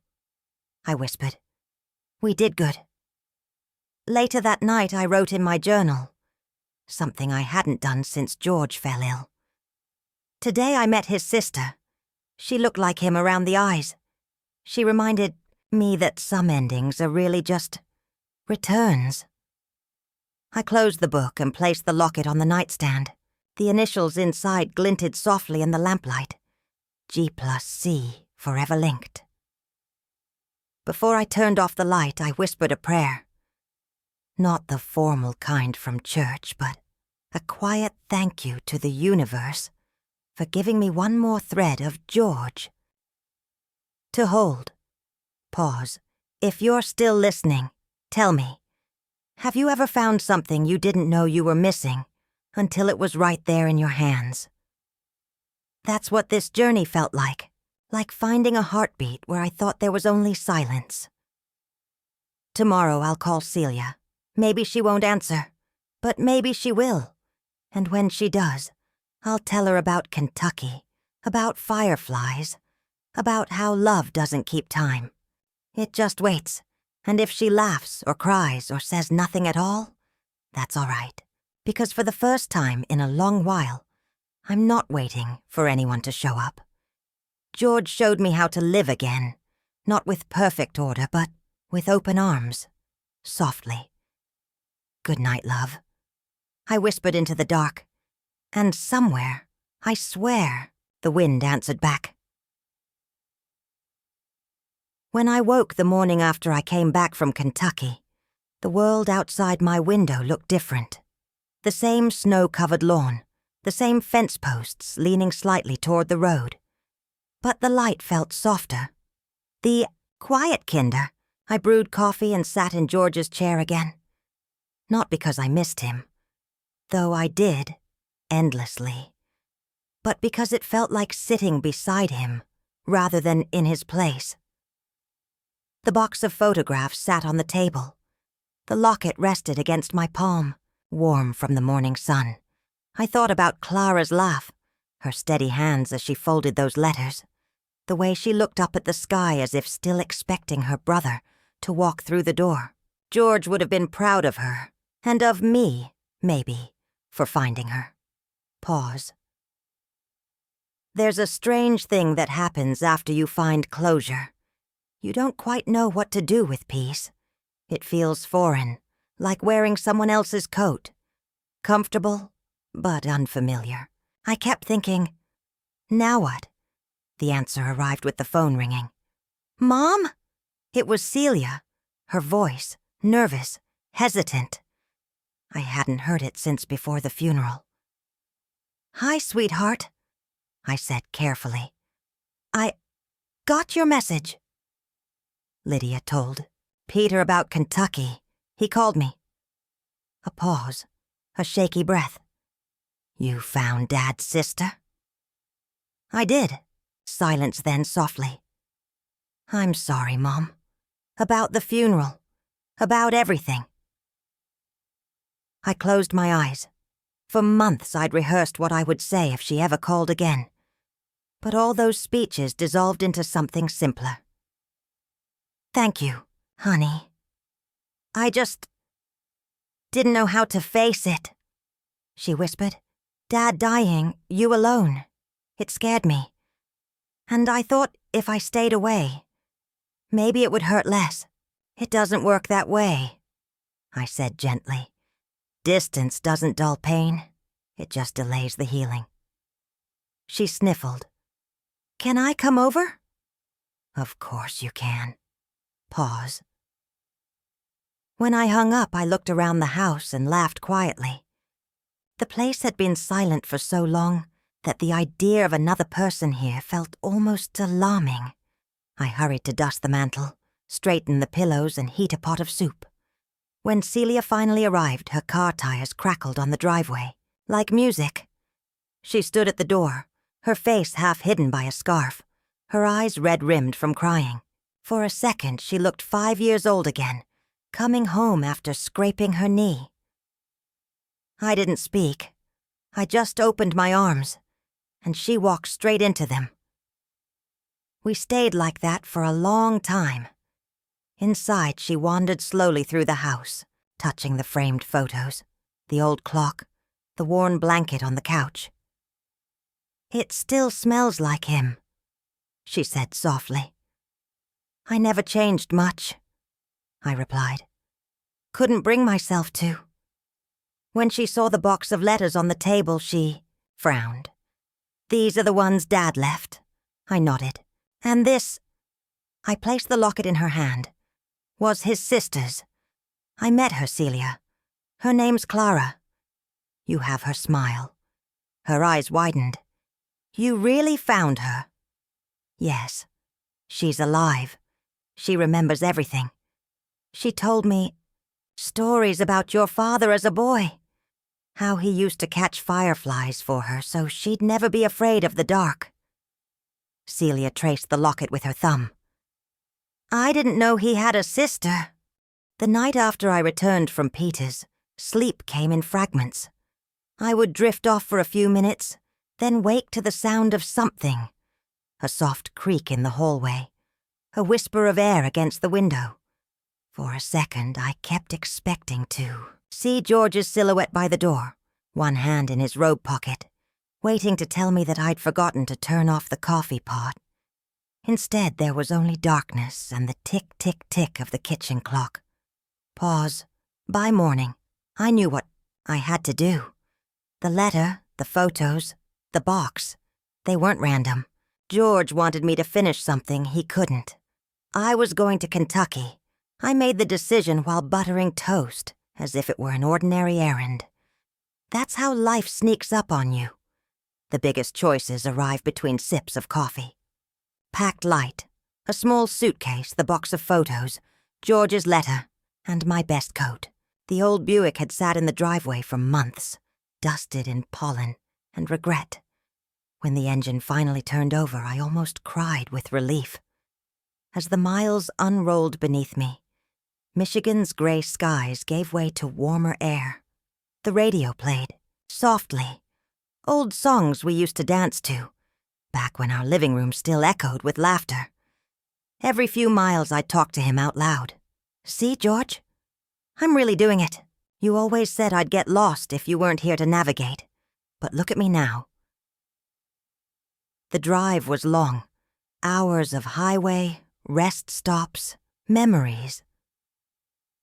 I whispered. "We did good." Later that night, I wrote in my journal, something I hadn't done since George fell ill. Today I met his sister. She looked like him around the eyes. She reminded me that some endings are really just returns. I closed the book and placed the locket on the nightstand. The initials inside glinted softly in the lamplight. G+C, forever linked. Before I turned off the light, I whispered a prayer. Not the formal kind from church, but a quiet thank you to the universe for giving me one more thread of George to hold. Pause. If you're still listening, tell me, have you ever found something you didn't know you were missing until it was right there in your hands? That's what this journey felt like finding a heartbeat where I thought there was only silence. Tomorrow I'll call Celia. Maybe she won't answer, but maybe she will. And when she does, I'll tell her about Kentucky, about fireflies, about how love doesn't keep time. It just waits, and if she laughs or cries or says nothing at all, that's all right, because for the first time in a long while, I'm not waiting for anyone to show up. George showed me how to live again, not with perfect order, but with open arms, softly. Good night, love. I whispered into the dark, and somewhere, I swear, the wind answered back. When I woke the morning after I came back from Kentucky, the world outside my window looked different. The same snow-covered lawn, the same fence posts leaning slightly toward the road. But the light felt softer. Quiet, Kinder. I brewed coffee and sat in George's chair again. Not because I missed him, though I did, endlessly, but because it felt like sitting beside him rather than in his place. The box of photographs sat on the table. The locket rested against my palm, warm from the morning sun. I thought about Clara's laugh, her steady hands as she folded those letters, the way she looked up at the sky as if still expecting her brother to walk through the door. George would have been proud of her, and of me, maybe, for finding her. Pause. There's a strange thing that happens after you find closure. You don't quite know what to do with peace. It feels foreign, like wearing someone else's coat. Comfortable, but unfamiliar. I kept thinking, now what? The answer arrived with the phone ringing. Mom? It was Celia, her voice, nervous, hesitant. I hadn't heard it since before the funeral. Hi, sweetheart, I said carefully. I got your message. Lydia told. Peter about Kentucky. He called me. A pause, a shaky breath. You found Dad's sister? I did. Silence then softly. I'm sorry, Mom. About the funeral. About everything. I closed my eyes. For months I'd rehearsed what I would say if she ever called again. But all those speeches dissolved into something simpler. Thank you, honey. I just didn't know how to face it, she whispered. Dad dying, you alone. It scared me. And I thought if I stayed away, maybe it would hurt less. It doesn't work that way, I said gently. Distance doesn't dull pain. It just delays the healing. She sniffled. Can I come over? Of course you can. Pause. When I hung up, I looked around the house and laughed quietly. The place had been silent for so long that the idea of another person here felt almost alarming. I hurried to dust the mantel, straighten the pillows, and heat a pot of soup. When Celia finally arrived, her car tires crackled on the driveway, like music. She stood at the door, her face half hidden by a scarf, her eyes red-rimmed from crying. For a second, she looked 5 years old again, coming home after scraping her knee. I didn't speak. I just opened my arms, and she walked straight into them. We stayed like that for a long time. Inside, she wandered slowly through the house, touching the framed photos, the old clock, the worn blanket on the couch. It still smells like him, she said softly. I never changed much, I replied. Couldn't bring myself to. When she saw the box of letters on the table, she frowned. These are the ones Dad left, I nodded. And this, I placed the locket in her hand, was his sister's. I met her, Celia. Her name's Clara. You have her smile. Her eyes widened. You really found her? Yes. She's alive. She remembers everything. She told me stories about your father as a boy. How he used to catch fireflies for her so she'd never be afraid of the dark. Celia traced the locket with her thumb. I didn't know he had a sister. The night after I returned from Peter's, sleep came in fragments. I would drift off for a few minutes, then wake to the sound of something. A soft creak in the hallway, a whisper of air against the window. For a second, I kept expecting to see George's silhouette by the door, one hand in his robe pocket, waiting to tell me that I'd forgotten to turn off the coffee pot. Instead, there was only darkness and the tick-tick-tick of the kitchen clock. Pause. By morning, I knew what I had to do. The letter, the photos, the box, they weren't random. George wanted me to finish something he couldn't. I was going to Kentucky. I made the decision while buttering toast, as if it were an ordinary errand. That's how life sneaks up on you. The biggest choices arrive between sips of coffee. Packed light, a small suitcase, the box of photos, George's letter, and my best coat. The old Buick had sat in the driveway for months, dusted in pollen and regret. When the engine finally turned over, I almost cried with relief. As the miles unrolled beneath me, Michigan's gray skies gave way to warmer air. The radio played, softly, old songs we used to dance to, back when our living room still echoed with laughter. Every few miles I'd talk to him out loud. See, George? I'm really doing it. You always said I'd get lost if you weren't here to navigate. But look at me now. The drive was long. Hours of highway, rest stops, memories.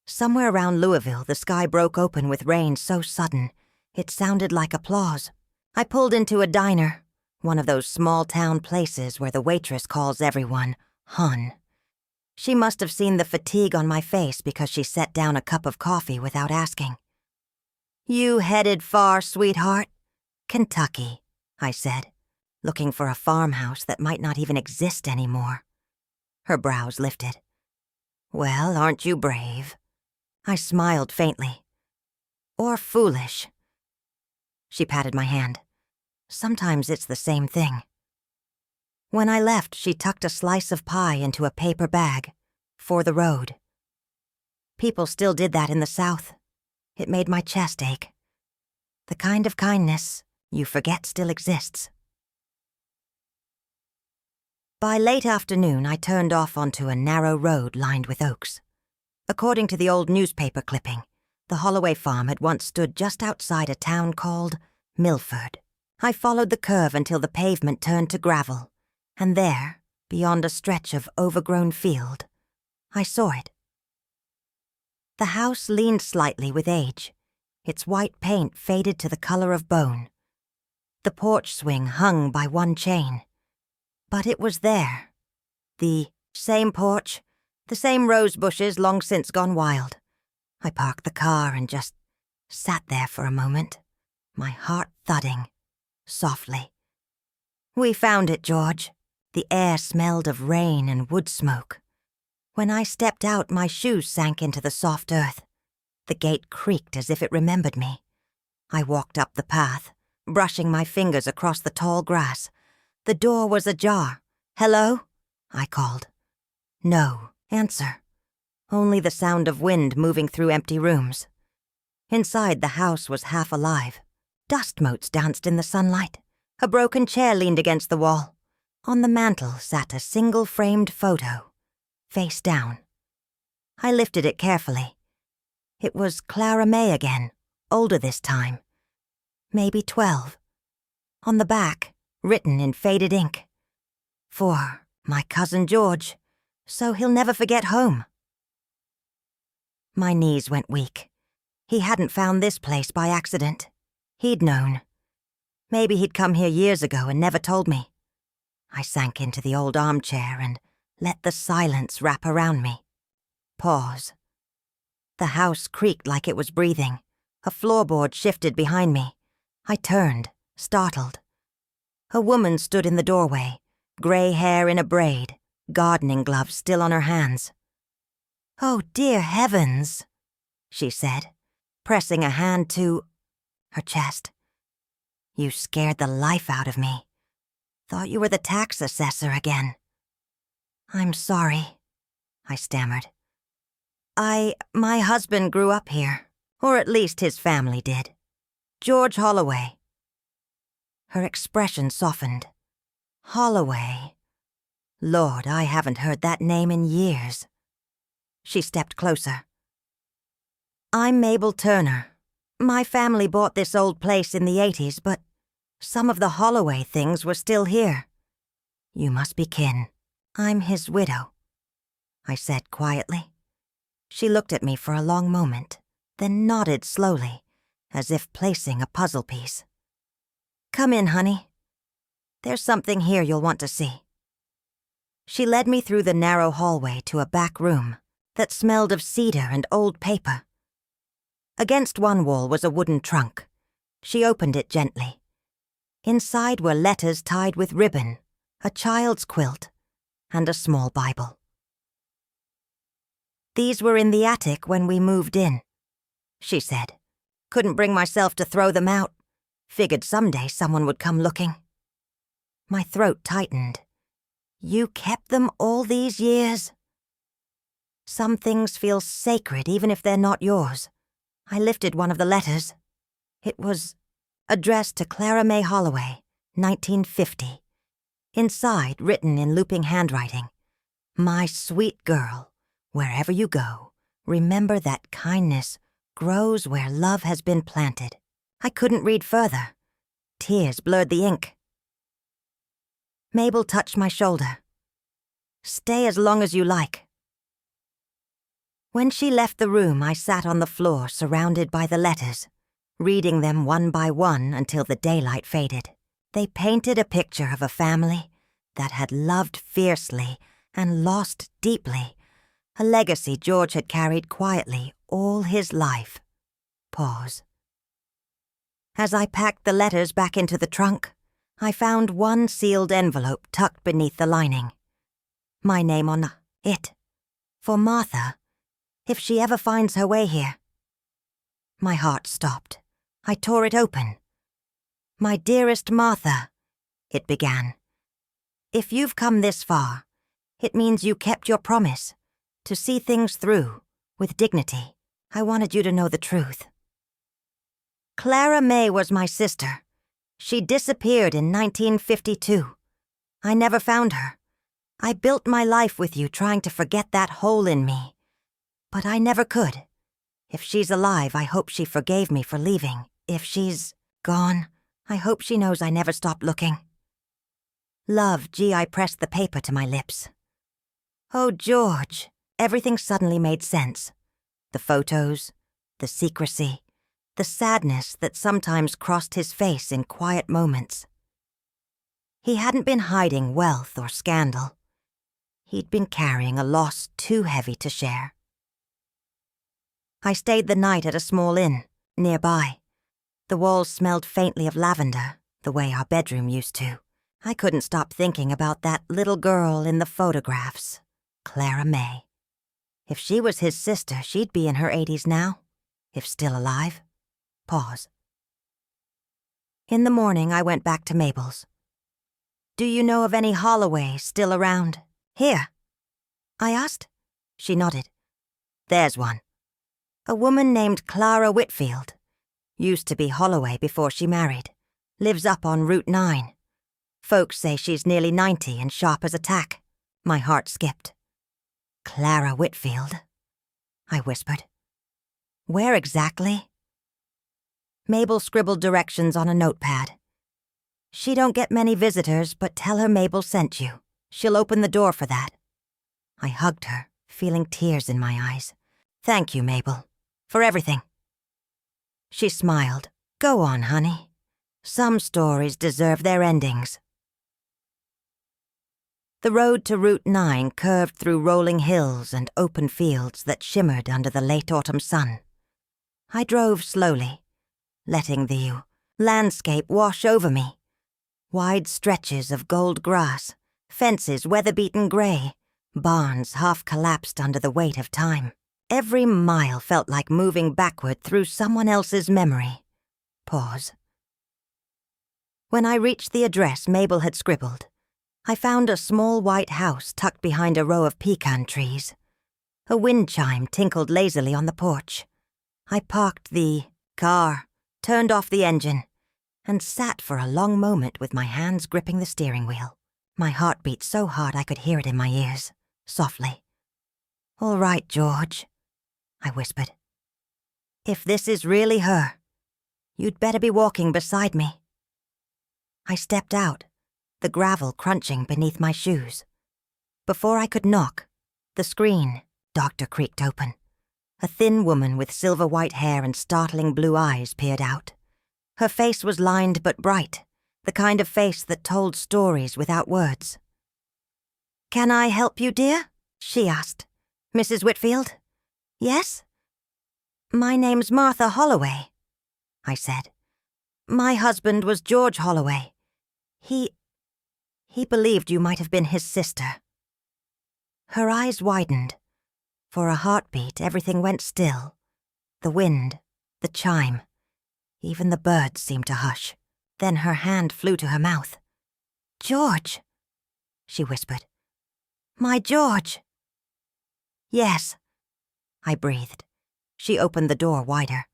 Somewhere around Louisville, the sky broke open with rain so sudden, it sounded like applause. I pulled into a diner, one of those small-town places where the waitress calls everyone Hun. She must have seen the fatigue on my face because she set down a cup of coffee without asking. You headed far, sweetheart? Kentucky, I said, looking for a farmhouse that might not even exist anymore. Her brows lifted. Well, aren't you brave? I smiled faintly. Or foolish. She patted my hand. Sometimes it's the same thing. When I left, she tucked a slice of pie into a paper bag. For the road. People still did that in the South. It made my chest ache. The kind of kindness you forget still exists. By late afternoon, I turned off onto a narrow road lined with oaks. According to the old newspaper clipping, the Holloway farm had once stood just outside a town called Milford. I followed the curve until the pavement turned to gravel, and there, beyond a stretch of overgrown field, I saw it. The house leaned slightly with age, its white paint faded to the color of bone. The porch swing hung by one chain. But it was there. The same porch, the same rose bushes long since gone wild. I parked the car and just sat there for a moment, my heart thudding, softly. We found it, George. The air smelled of rain and wood smoke. When I stepped out, my shoes sank into the soft earth. The gate creaked as if it remembered me. I walked up the path, brushing my fingers across the tall grass. The door was ajar. Hello? I called. No answer. Only the sound of wind moving through empty rooms. Inside, the house was half alive. Dust motes danced in the sunlight. A broken chair leaned against the wall. On the mantel sat a single-framed photo, face down. I lifted it carefully. It was Clara May again, older this time. Maybe 12. On the back, written in faded ink. For my cousin George, so he'll never forget home. My knees went weak. He hadn't found this place by accident. He'd known. Maybe he'd come here years ago and never told me. I sank into the old armchair and let the silence wrap around me. Pause. The house creaked like it was breathing. A floorboard shifted behind me. I turned, startled. A woman stood in the doorway, gray hair in a braid, gardening gloves still on her hands. "Oh, dear heavens," she said, pressing a hand to her chest. "You scared the life out of me. Thought you were the tax assessor again." "I'm sorry," I stammered. My husband grew up here, or at least his family did. George Holloway." Her expression softened. Holloway. Lord, I haven't heard that name in years. She stepped closer. "I'm Mabel Turner. My family bought this old place in the 80s, but some of the Holloway things were still here. You must be kin. I'm his widow," I said quietly. She looked at me for a long moment, then nodded slowly, as if placing a puzzle piece. "Come in, honey. There's something here you'll want to see." She led me through the narrow hallway to a back room that smelled of cedar and old paper. Against one wall was a wooden trunk. She opened it gently. Inside were letters tied with ribbon, a child's quilt, and a small Bible. "These were in the attic when we moved in," she said. "Couldn't bring myself to throw them out. Figured someday someone would come looking." My throat tightened. "You kept them all these years?" "Some things feel sacred even if they're not yours." I lifted one of the letters. It was addressed to Clara May Holloway, 1950. Inside, written in looping handwriting, "My sweet girl, wherever you go, remember that kindness grows where love has been planted." I couldn't read further. Tears blurred the ink. Mabel touched my shoulder. "Stay as long as you like." When she left the room, I sat on the floor surrounded by the letters, reading them one by one until the daylight faded. They painted a picture of a family that had loved fiercely and lost deeply, a legacy George had carried quietly all his life. Pause. As I packed the letters back into the trunk, I found one sealed envelope tucked beneath the lining. My name on it. For Martha, if she ever finds her way here. My heart stopped. I tore it open. "My dearest Martha," it began. "If you've come this far, it means you kept your promise to see things through with dignity. I wanted you to know the truth. Clara May was my sister. She disappeared in 1952. I never found her. I built my life with you trying to forget that hole in me. But I never could. If she's alive, I hope she forgave me for leaving. If she's gone, I hope she knows I never stopped looking. Love, G. I pressed the paper to my lips. Oh, George. Everything suddenly made sense. The photos, the secrecy, the sadness that sometimes crossed his face in quiet moments. He hadn't been hiding wealth or scandal. He'd been carrying a loss too heavy to share. I stayed the night at a small inn, nearby. The walls smelled faintly of lavender, the way our bedroom used to. I couldn't stop thinking about that little girl in the photographs, Clara May. If she was his sister, she'd be in her 80s now, if still alive. Pause. In the morning, I went back to Mabel's. Do you know of any Holloway still around? Here? I asked. She nodded. There's one. A woman named Clara Whitfield. Used to be Holloway before she married. Lives up on Route 9. Folks say she's nearly 90 and sharp as a tack. My heart skipped. Clara Whitfield, I whispered. Where exactly? Mabel scribbled directions on a notepad. She don't get many visitors, but tell her Mabel sent you. She'll open the door for that. I hugged her, feeling tears in my eyes. Thank you, Mabel, for everything. She smiled. Go on, honey. Some stories deserve their endings. The road to Route 9 curved through rolling hills and open fields that shimmered under the late autumn sun. I drove slowly, letting the landscape wash over me. Wide stretches of gold grass, Fences weather-beaten grey, barns half collapsed under the weight of time. Every mile felt like moving backward through someone else's memory. Pause. When I reached the address Mabel had scribbled, I found a small white house tucked behind a row of pecan trees. A wind chime tinkled lazily on the porch. I parked the car, turned off the engine, and sat for a long moment with my hands gripping the steering wheel. My heart beat so hard I could hear it in my ears, softly. "All right, George," I whispered. "If this is really her, you'd better be walking beside me." I stepped out, the gravel crunching beneath my shoes. Before I could knock, the screen, Doctor creaked open. A thin woman with silver-white hair and startling blue eyes peered out. Her face was lined but bright, the kind of face that told stories without words. "Can I help you, dear?" she asked. "Mrs. Whitfield?" "Yes?" "My name's Martha Holloway," I said. "My husband was George Holloway. He believed you might have been his sister." Her eyes widened. For a heartbeat, everything went still. The wind, the chime, even the birds seemed to hush. Then her hand flew to her mouth. "George," she whispered. "My George." "Yes," I breathed. She opened the door wider.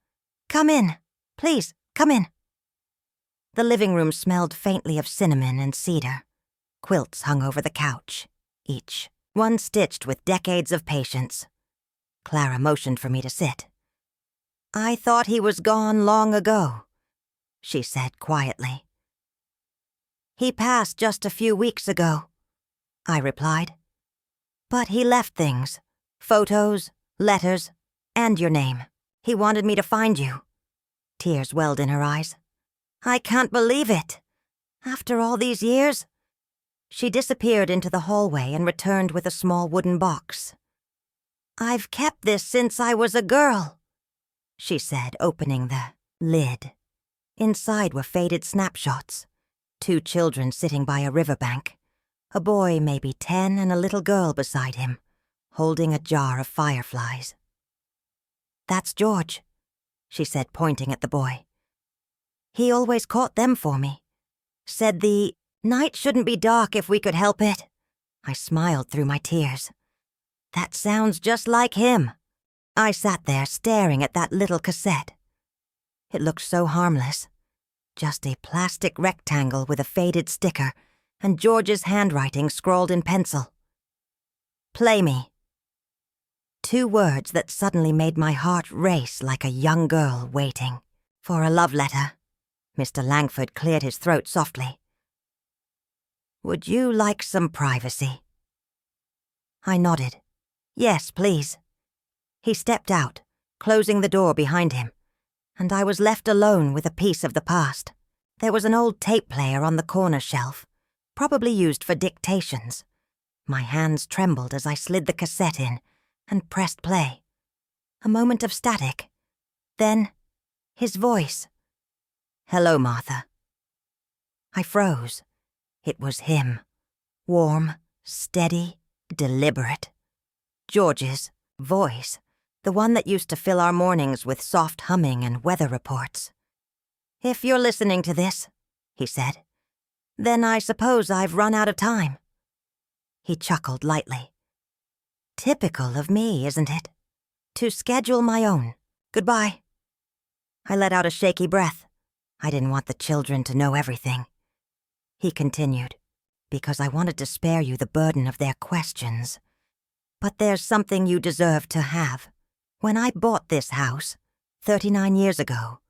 "Come in. Please, come in." The living room smelled faintly of cinnamon and cedar. Quilts hung over the couch, each one stitched with decades of patience. Clara motioned for me to sit. "I thought he was gone long ago," she said quietly. "He passed just a few weeks ago," I replied. "But he left things, photos, letters, and your name. He wanted me to find you." Tears welled in her eyes. "I can't believe it. After all these years?" She disappeared into the hallway and returned with a small wooden box. "I've kept this since I was a girl," she said, opening the lid. Inside were faded snapshots. 2 children sitting by a riverbank. A boy maybe 10 and a little girl beside him, holding a jar of fireflies. "That's George," she said, pointing at the boy. "He always caught them for me. Said the night shouldn't be dark if we could help it." I smiled through my tears. "That sounds just like him." I sat there staring at that little cassette. It looked so harmless. Just a plastic rectangle with a faded sticker and George's handwriting scrawled in pencil. "Play me." 2 words that suddenly made my heart race like a young girl waiting for a love letter. Mr. Langford cleared his throat softly. "Would you like some privacy?" I nodded. "Yes, please." He stepped out, closing the door behind him, and I was left alone with a piece of the past. There was an old tape player on the corner shelf, probably used for dictations. My hands trembled as I slid the cassette in and pressed play. A moment of static. Then, his voice. "Hello, Martha." I froze. It was him. Warm, steady, deliberate. George's voice, the one that used to fill our mornings with soft humming and weather reports. "If you're listening to this," he said, "then I suppose I've run out of time." He chuckled lightly. "Typical of me, isn't it? To schedule my own. Goodbye." I let out a shaky breath. I didn't want the children to know everything. He continued, "Because I wanted to spare you the burden of their questions. But there's something you deserve to have. When I bought this house, 39 years ago,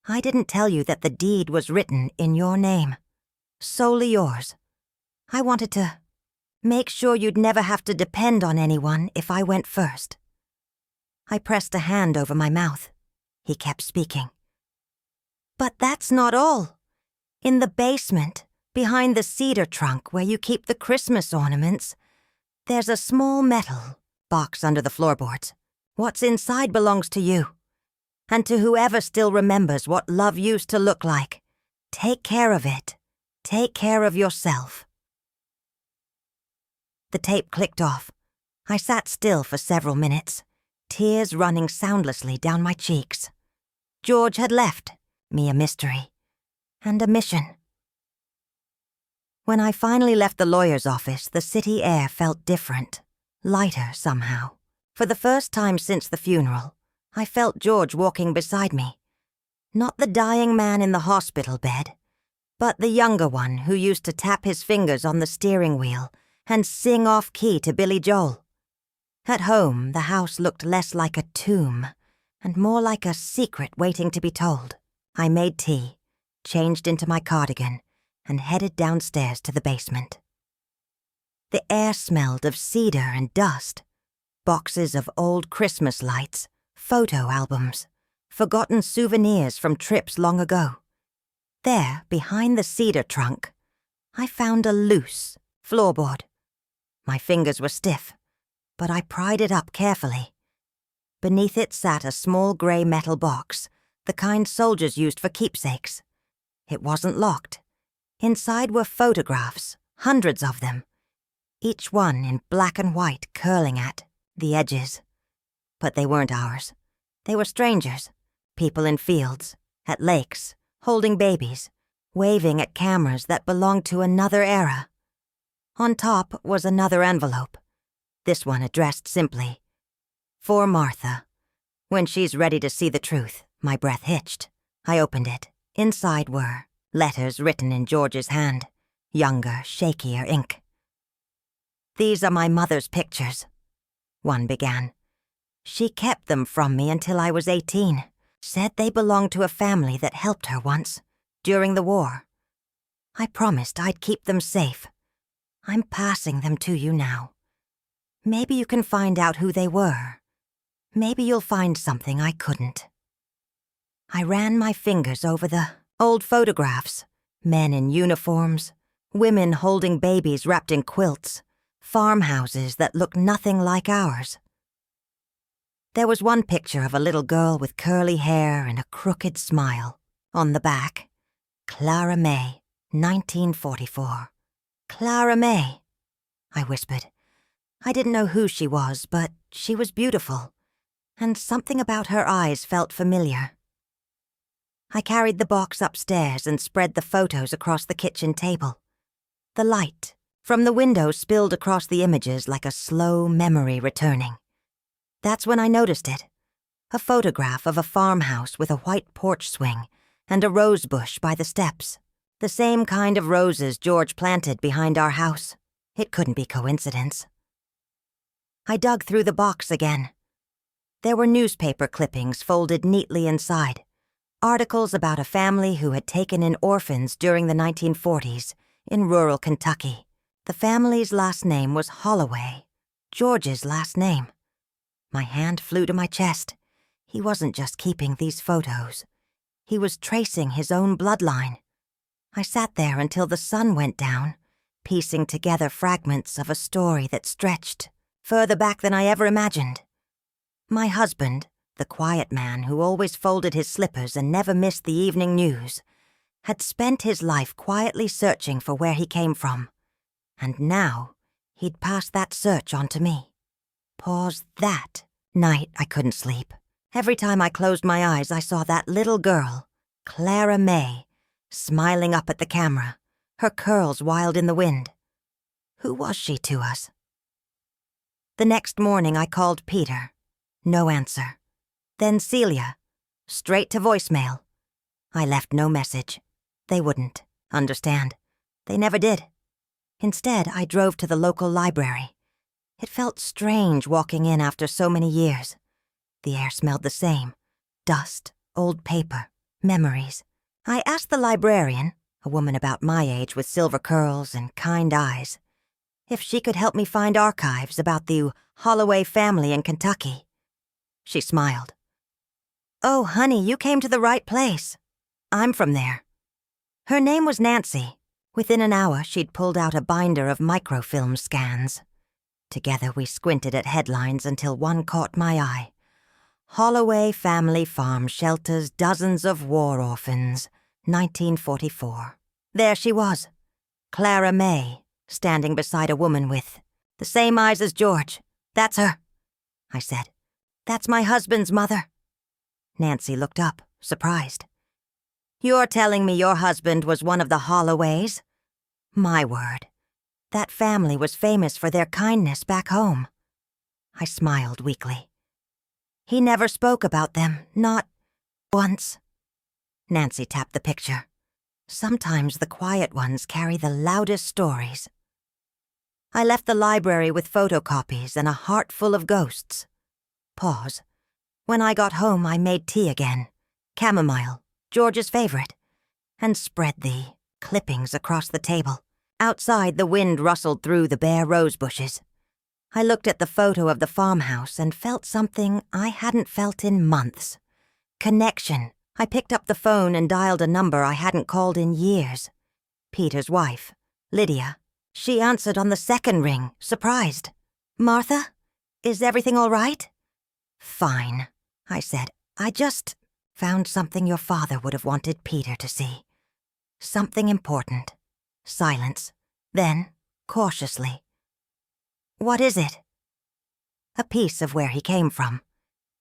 I didn't tell you that the deed was written in your name. Solely yours. I wanted to make sure you'd never have to depend on anyone if I went first." I pressed a hand over my mouth. He kept speaking. "But that's not all. In the basement, behind the cedar trunk where you keep the Christmas ornaments, there's a small metal box under the floorboards. What's inside belongs to you, and to whoever still remembers what love used to look like. Take care of it. Take care of yourself." The tape clicked off. I sat still for several minutes, tears running soundlessly down my cheeks. George had left, me a mystery, and a mission. When I finally left the lawyer's office, the city air felt different, lighter somehow. For the first time since the funeral, I felt George walking beside me. Not the dying man in the hospital bed, but the younger one who used to tap his fingers on the steering wheel and sing off-key to Billy Joel. At home, the house looked less like a tomb and more like a secret waiting to be told. I made tea, changed into my cardigan, and headed downstairs to the basement. The air smelled of cedar and dust, boxes of old Christmas lights, photo albums, forgotten souvenirs from trips long ago. There, behind the cedar trunk, I found a loose floorboard. My fingers were stiff, but I pried it up carefully. Beneath it sat a small gray metal box, the kind soldiers used for keepsakes. It wasn't locked. Inside were photographs, hundreds of them, each one in black and white curling at the edges. But they weren't ours. They were strangers, people in fields, at lakes, holding babies, waving at cameras that belonged to another era. On top was another envelope, this one addressed simply, "For Martha." When she's ready to see the truth, my breath hitched. I opened it. Inside were letters written in George's hand, younger, shakier ink. "These are my mother's pictures," one began. "She kept them from me until I was 18, said they belonged to a family that helped her once, during the war. I promised I'd keep them safe. I'm passing them to you now. Maybe you can find out who they were. Maybe you'll find something I couldn't." I ran my fingers over the old photographs, men in uniforms, women holding babies wrapped in quilts, farmhouses that looked nothing like ours. There was one picture of a little girl with curly hair and a crooked smile. On the back, "Clara May, 1944. "Clara May," I whispered. I didn't know who she was, but she was beautiful, and something about her eyes felt familiar. I carried the box upstairs and spread the photos across the kitchen table. The light from the window spilled across the images like a slow memory returning. That's when I noticed it. A photograph of a farmhouse with a white porch swing and a rose bush by the steps. The same kind of roses George planted behind our house. It couldn't be coincidence. I dug through the box again. There were newspaper clippings folded neatly inside. Articles about a family who had taken in orphans during the 1940s in rural Kentucky. The family's last name was Holloway, George's last name. My hand flew to my chest. He wasn't just keeping these photos. He was tracing his own bloodline. I sat there until the sun went down, piecing together fragments of a story that stretched further back than I ever imagined. My husband, the quiet man who always folded his slippers and never missed the evening news, had spent his life quietly searching for where he came from. And now, he'd passed that search on to me. Pause that night I couldn't sleep. Every time I closed my eyes, I saw that little girl, Clara May, smiling up at the camera, her curls wild in the wind. Who was she to us? The next morning I called Peter. No answer. Then Celia. Straight to voicemail. I left no message. They wouldn't understand. They never did. Instead, I drove to the local library. It felt strange walking in after so many years. The air smelled the same. Dust, old paper, memories. I asked the librarian, a woman about my age with silver curls and kind eyes, if she could help me find archives about the Holloway family in Kentucky. She smiled. "Oh, honey, you came to the right place. I'm from there." Her name was Nancy. Within an hour, she'd pulled out a binder of microfilm scans. Together, we squinted at headlines until one caught my eye. Holloway Family Farm shelters dozens of war orphans, 1944. There she was, Clara May, standing beside a woman with The same eyes as George. That's her, I said. That's my husband's mother. Nancy looked up, surprised. You're telling me your husband was one of the Holloways? My word. That family was famous for their kindness back home. I smiled weakly. He never spoke about them, not once. Nancy tapped the picture. Sometimes the quiet ones carry the loudest stories. I left the library with photocopies and a heart full of ghosts. Pause. When I got home, I made tea again. Chamomile, George's favorite, and spread the clippings across the table. Outside, the wind rustled through the bare rose bushes. I looked at the photo of the farmhouse and felt something I hadn't felt in months. Connection. I picked up the phone and dialed a number I hadn't called in years. Peter's wife, Lydia. She answered on the second ring, surprised. Martha? Is everything all right? Fine, I said. I just found something your father would have wanted Peter to see. Something important. Silence. Then, cautiously. What is it? A piece of where he came from.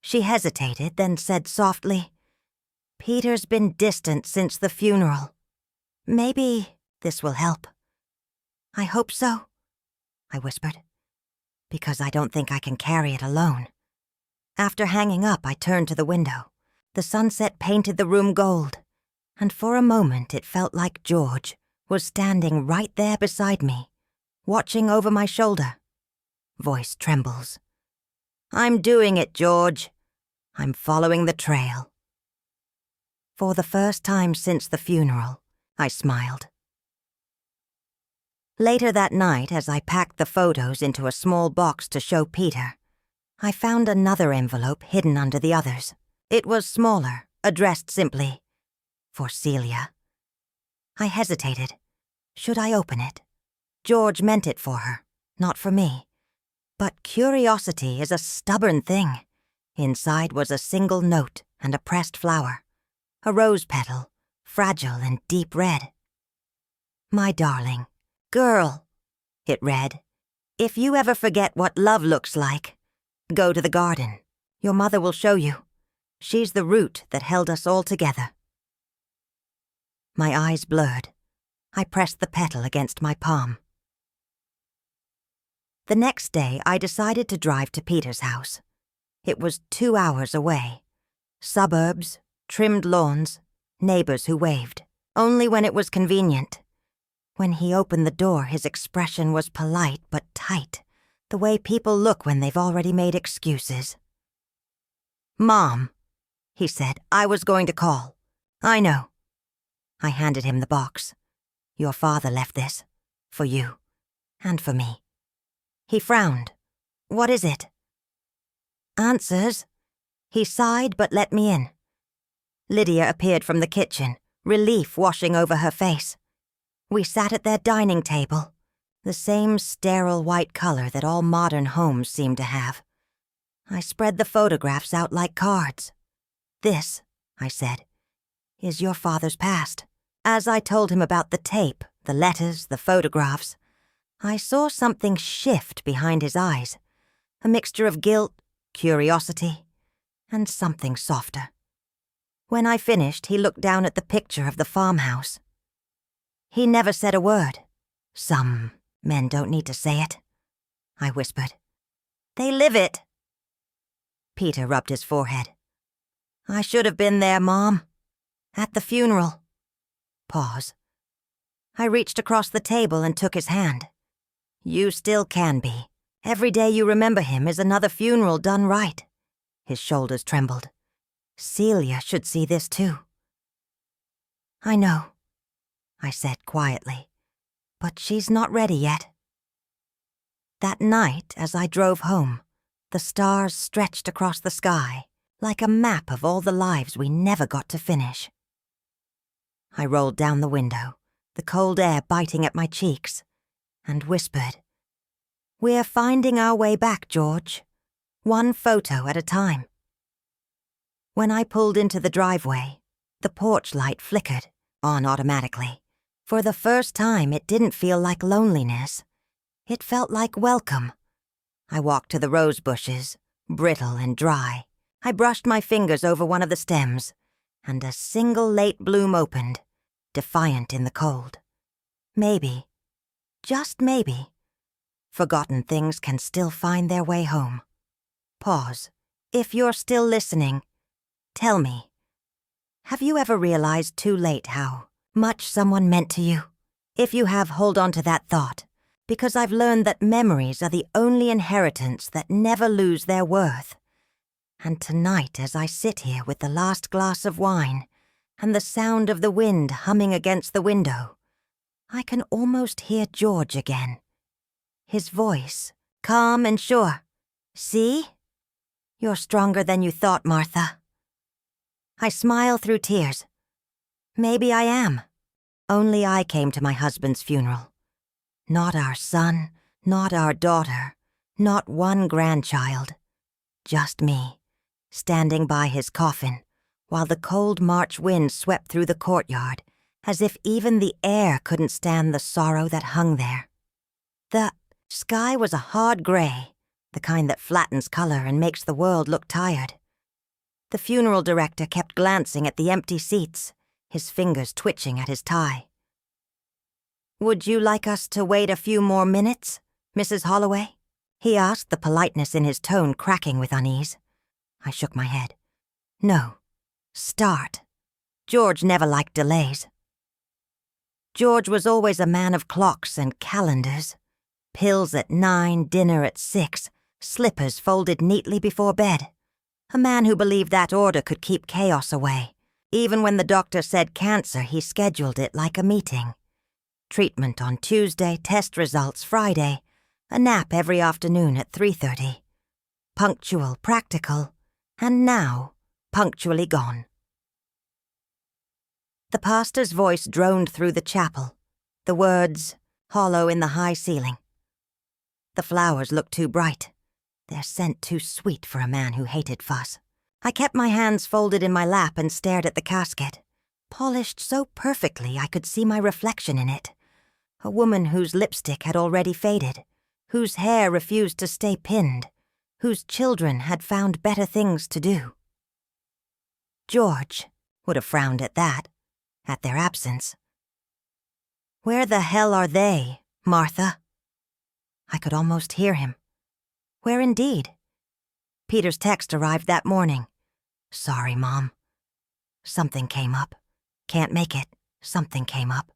She hesitated, then said softly, Peter's been distant since the funeral. Maybe this will help. I hope so, I whispered, because I don't think I can carry it alone. After hanging up, I turned to the window. The sunset painted the room gold, and for a moment it felt like George was standing right there beside me, watching over my shoulder. Voice trembles. I'm doing it, George. I'm following the trail. For the first time since the funeral, I smiled. Later that night, as I packed the photos into a small box to show Peter, I found another envelope hidden under the others. It was smaller, addressed simply, for Celia. I hesitated. Should I open it? George meant it for her, not for me. But curiosity is a stubborn thing. Inside was a single note and a pressed flower. A rose petal, fragile and deep red. My darling, girl, it read, if you ever forget what love looks like, go to the garden. Your mother will show you. She's the root that held us all together. My eyes blurred. I pressed the petal against my palm. The next day, I decided to drive to Peter's house. It was 2 hours away. Suburbs, trimmed lawns, neighbors who waved, only when it was convenient. When he opened the door, his expression was polite but tight, the way people look when they've already made excuses. Mom, he said, I was going to call. I know. I handed him the box. Your father left this. For you. And for me. He frowned. What is it? Answers. He sighed but let me in. Lydia appeared from the kitchen, relief washing over her face. We sat at their dining table, the same sterile white color that all modern homes seem to have. I spread the photographs out like cards. This, I said, is your father's past. As I told him about the tape, the letters, the photographs, I saw something shift behind his eyes, a mixture of guilt, curiosity, and something softer. When I finished, he looked down at the picture of the farmhouse. He never said a word. Some men don't need to say it, I whispered. They live it. Peter rubbed his forehead. I should have been there, Mom. At the funeral. Pause. I reached across the table and took his hand. You still can be. Every day you remember him is another funeral done right. His shoulders trembled. Celia should see this too. I know, I said quietly, but she's not ready yet. That night, as I drove home, the stars stretched across the sky like a map of all the lives we never got to finish. I rolled down the window, the cold air biting at my cheeks, and whispered, We're finding our way back, George, one photo at a time. When I pulled into the driveway, the porch light flickered, on automatically. For the first time, it didn't feel like loneliness. It felt like welcome. I walked to the rose bushes, brittle and dry. I brushed my fingers over one of the stems, and a single late bloom opened, defiant in the cold. Maybe, just maybe, forgotten things can still find their way home. Pause. If you're still listening, tell me, have you ever realized too late how much someone meant to you? If you have, hold on to that thought, because I've learned that memories are the only inheritance that never lose their worth. And tonight, as I sit here with the last glass of wine and the sound of the wind humming against the window, I can almost hear George again. His voice, calm and sure. See? You're stronger than you thought, Martha. I smile through tears. Maybe I am. Only I came to my husband's funeral. Not our son, not our daughter, not one grandchild. Just me, standing by his coffin, while the cold March wind swept through the courtyard, as if even the air couldn't stand the sorrow that hung there. The sky was a hard gray, the kind that flattens color and makes the world look tired. The funeral director kept glancing at the empty seats, his fingers twitching at his tie. "Would you like us to wait a few more minutes, Mrs. Holloway?" he asked, the politeness in his tone cracking with unease. I shook my head. No. Start. George never liked delays. George was always a man of clocks and calendars. Pills at 9, dinner at 6, slippers folded neatly before bed. A man who believed that order could keep chaos away. Even when the doctor said cancer, he scheduled it like a meeting. Treatment on Tuesday, test results Friday, a nap every afternoon at 3:30. Punctual, practical, and now punctually gone. The pastor's voice droned through the chapel, the words hollow in the high ceiling. The flowers looked too bright, their scent too sweet for a man who hated fuss. I kept my hands folded in my lap and stared at the casket, polished so perfectly I could see my reflection in it. A woman whose lipstick had already faded, whose hair refused to stay pinned, whose children had found better things to do. George would have frowned at that, at their absence. "Where the hell are they, Martha?" I could almost hear him. Where indeed? Peter's text arrived that morning. "Sorry, Mom. Something came up. Can't make it. Something came up."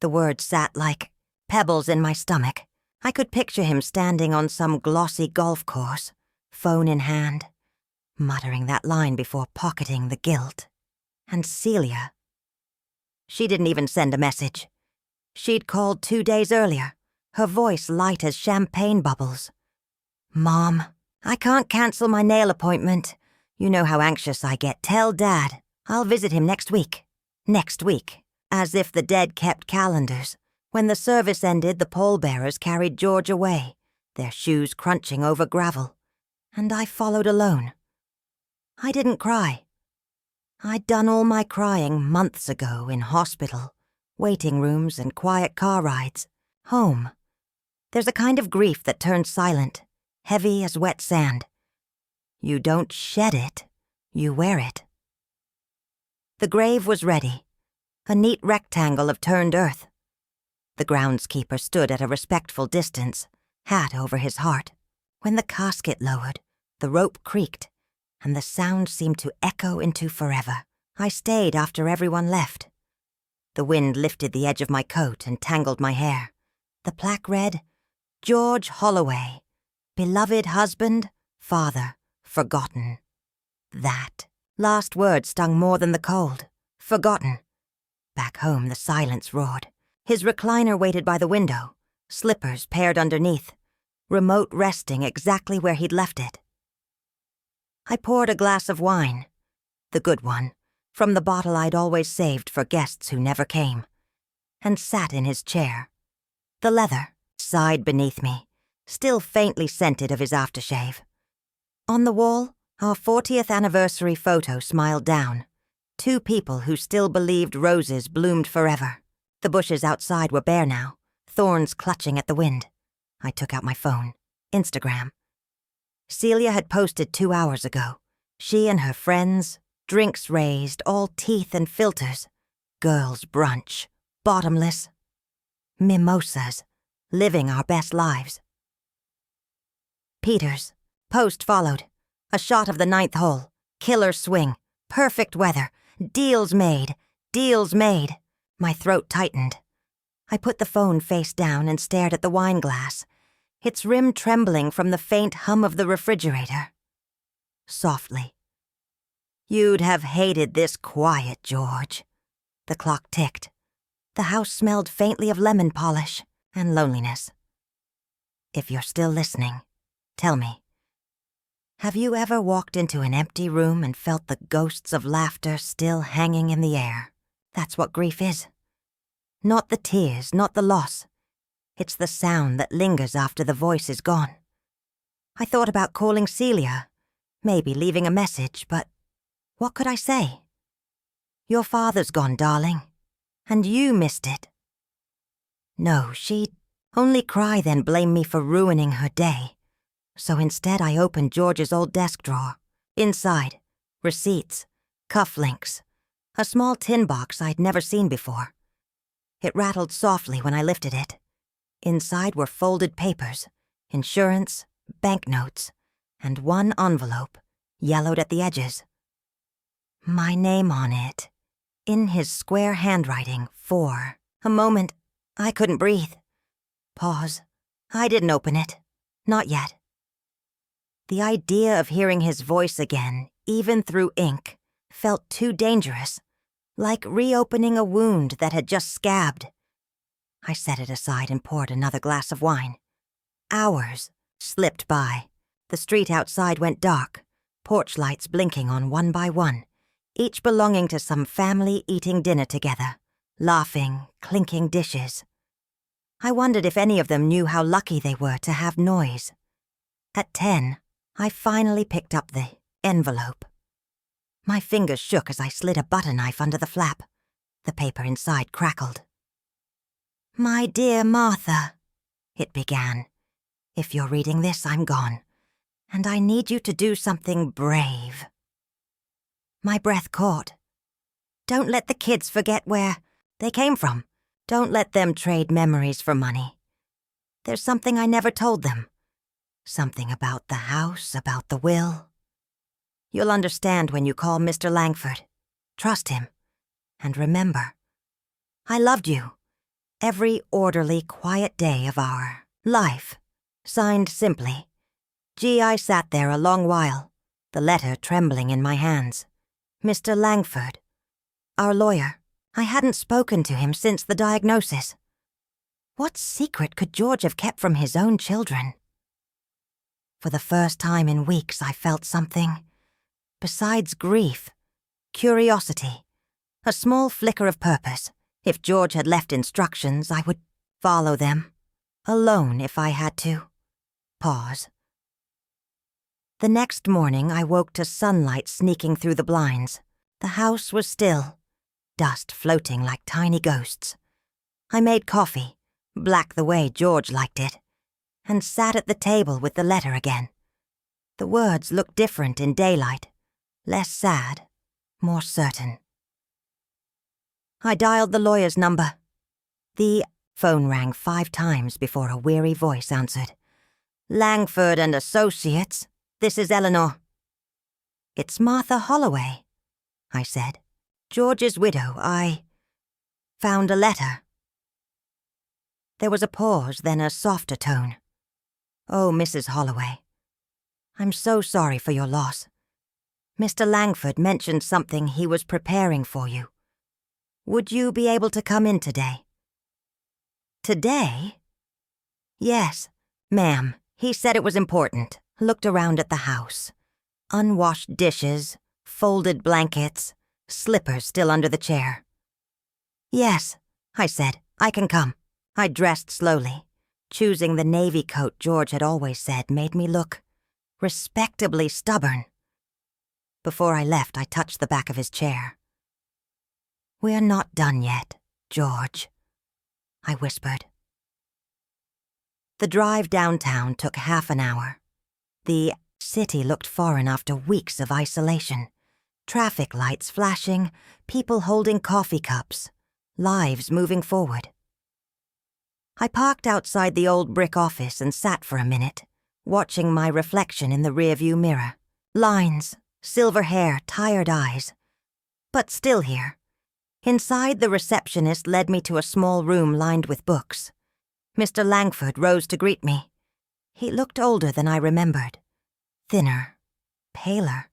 The words sat like pebbles in my stomach. I could picture him standing on some glossy golf course, phone in hand, muttering that line before pocketing the guilt. And Celia. She didn't even send a message. She'd called 2 days earlier, her voice light as champagne bubbles. "Mom, I can't cancel my nail appointment. You know how anxious I get. Tell Dad. I'll visit him next week." Next week. As if the dead kept calendars. When the service ended, the pallbearers carried George away, their shoes crunching over gravel, and I followed alone. I didn't cry. I'd done all my crying months ago in hospital, waiting rooms and quiet car rides. Home. There's a kind of grief that turns silent, heavy as wet sand. You don't shed it, you wear it. The grave was ready. A neat rectangle of turned earth. The groundskeeper stood at a respectful distance, hat over his heart. When the casket lowered, the rope creaked, and the sound seemed to echo into forever. I stayed after everyone left. The wind lifted the edge of my coat and tangled my hair. The plaque read, "George Holloway, beloved husband, father, forgotten." That last word stung more than the cold. Forgotten. Back home, the silence roared. His recliner waited by the window, slippers paired underneath, remote resting exactly where he'd left it. I poured a glass of wine, the good one, from the bottle I'd always saved for guests who never came, and sat in his chair. The leather sighed beneath me, still faintly scented of his aftershave. On the wall, our 40th anniversary photo smiled down. 2 people who still believed roses bloomed forever. The bushes outside were bare now, thorns clutching at the wind. I took out my phone. Instagram. Celia had posted 2 hours ago. She and her friends, drinks raised, all teeth and filters. Girls' brunch, bottomless. Mimosas, living our best lives. Peters. Post followed. A shot of the 9th hole. Killer swing. Perfect weather. Deals made. Deals made. My throat tightened. I put the phone face down and stared at the wine glass, its rim trembling from the faint hum of the refrigerator. Softly. You'd have hated this quiet, George. The clock ticked. The house smelled faintly of lemon polish and loneliness. If you're still listening, tell me. Have you ever walked into an empty room and felt the ghosts of laughter still hanging in the air? That's what grief is. Not the tears, not the loss. It's the sound that lingers after the voice is gone. I thought about calling Celia, maybe leaving a message, but what could I say? Your father's gone, darling, and you missed it. No, she'd only cry then blame me for ruining her day. So instead I opened George's old desk drawer. Inside, receipts, cufflinks, a small tin box I'd never seen before. It rattled softly when I lifted it. Inside were folded papers, insurance, banknotes, and one envelope, yellowed at the edges. My name on it, in his square handwriting, for a moment, I couldn't breathe. Pause. I didn't open it. Not yet. The idea of hearing his voice again, even through ink, felt too dangerous, like reopening a wound that had just scabbed. I set it aside and poured another glass of wine. Hours slipped by. The street outside went dark, porch lights blinking on one by one, each belonging to some family eating dinner together, laughing, clinking dishes. I wondered if any of them knew how lucky they were to have noise. At 10, I finally picked up the envelope. My fingers shook as I slid a butter knife under the flap. The paper inside crackled. My dear Martha, it began. If you're reading this, I'm gone, and I need you to do something brave. My breath caught. Don't let the kids forget where they came from. Don't let them trade memories for money. There's something I never told them. Something about the house, about the will. You'll understand when you call Mr. Langford. Trust him. And remember, I loved you. Every orderly, quiet day of our life. Signed simply. I sat there a long while, the letter trembling in my hands. Mr. Langford. Our lawyer. I hadn't spoken to him since the diagnosis. What secret could George have kept from his own children? For the first time in weeks, I felt something. Besides grief, curiosity, a small flicker of purpose. If George had left instructions, I would follow them. Alone if I had to. Pause. The next morning, I woke to sunlight sneaking through the blinds. The house was still, dust floating like tiny ghosts. I made coffee, black the way George liked it, and sat at the table with the letter again. The words looked different in daylight, less sad, more certain. I dialed the lawyer's number. The phone rang 5 times before a weary voice answered. Langford and Associates, this is Eleanor. It's Martha Holloway, I said. George's widow. I found a letter. There was a pause, then a softer tone. Oh, Mrs. Holloway, I'm so sorry for your loss. Mr. Langford mentioned something he was preparing for you. Would you be able to come in today? Today? Yes, ma'am. He said it was important. Looked around at the house. Unwashed dishes, folded blankets, slippers still under the chair. Yes, I said, I can come. I dressed slowly. Choosing the navy coat George had always said made me look respectably stubborn. Before I left, I touched the back of his chair. We're not done yet, George, I whispered. The drive downtown took half an hour. The city looked foreign after weeks of isolation. Traffic lights flashing, people holding coffee cups, lives moving forward. I parked outside the old brick office and sat for a minute, watching my reflection in the rearview mirror. Lines, silver hair, tired eyes. But still here. Inside, the receptionist led me to a small room lined with books. Mr. Langford rose to greet me. He looked older than I remembered. Thinner, paler.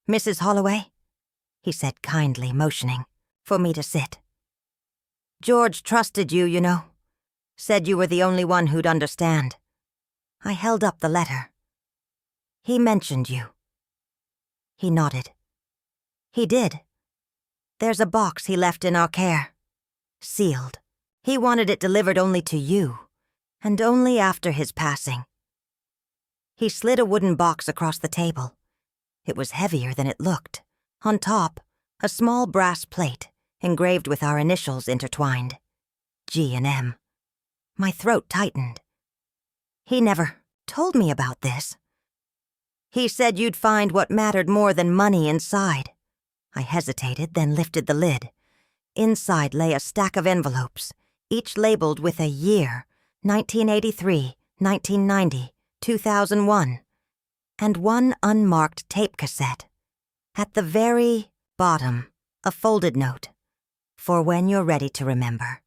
"Mrs. Holloway?" he said kindly, motioning for me to sit. "George trusted you, you know. Said you were the only one who'd understand." I held up the letter. "He mentioned you." He nodded. "He did. There's a box he left in our care. Sealed. He wanted it delivered only to you, and only after his passing." He slid a wooden box across the table. It was heavier than it looked. On top, a small brass plate, engraved with our initials intertwined. G and M. My throat tightened. "He never told me about this." "He said you'd find what mattered more than money inside." I hesitated, then lifted the lid. Inside lay a stack of envelopes, each labeled with a year, 1983, 1990, 2001, and one unmarked tape cassette. At the very bottom, a folded note, "For when you're ready to remember."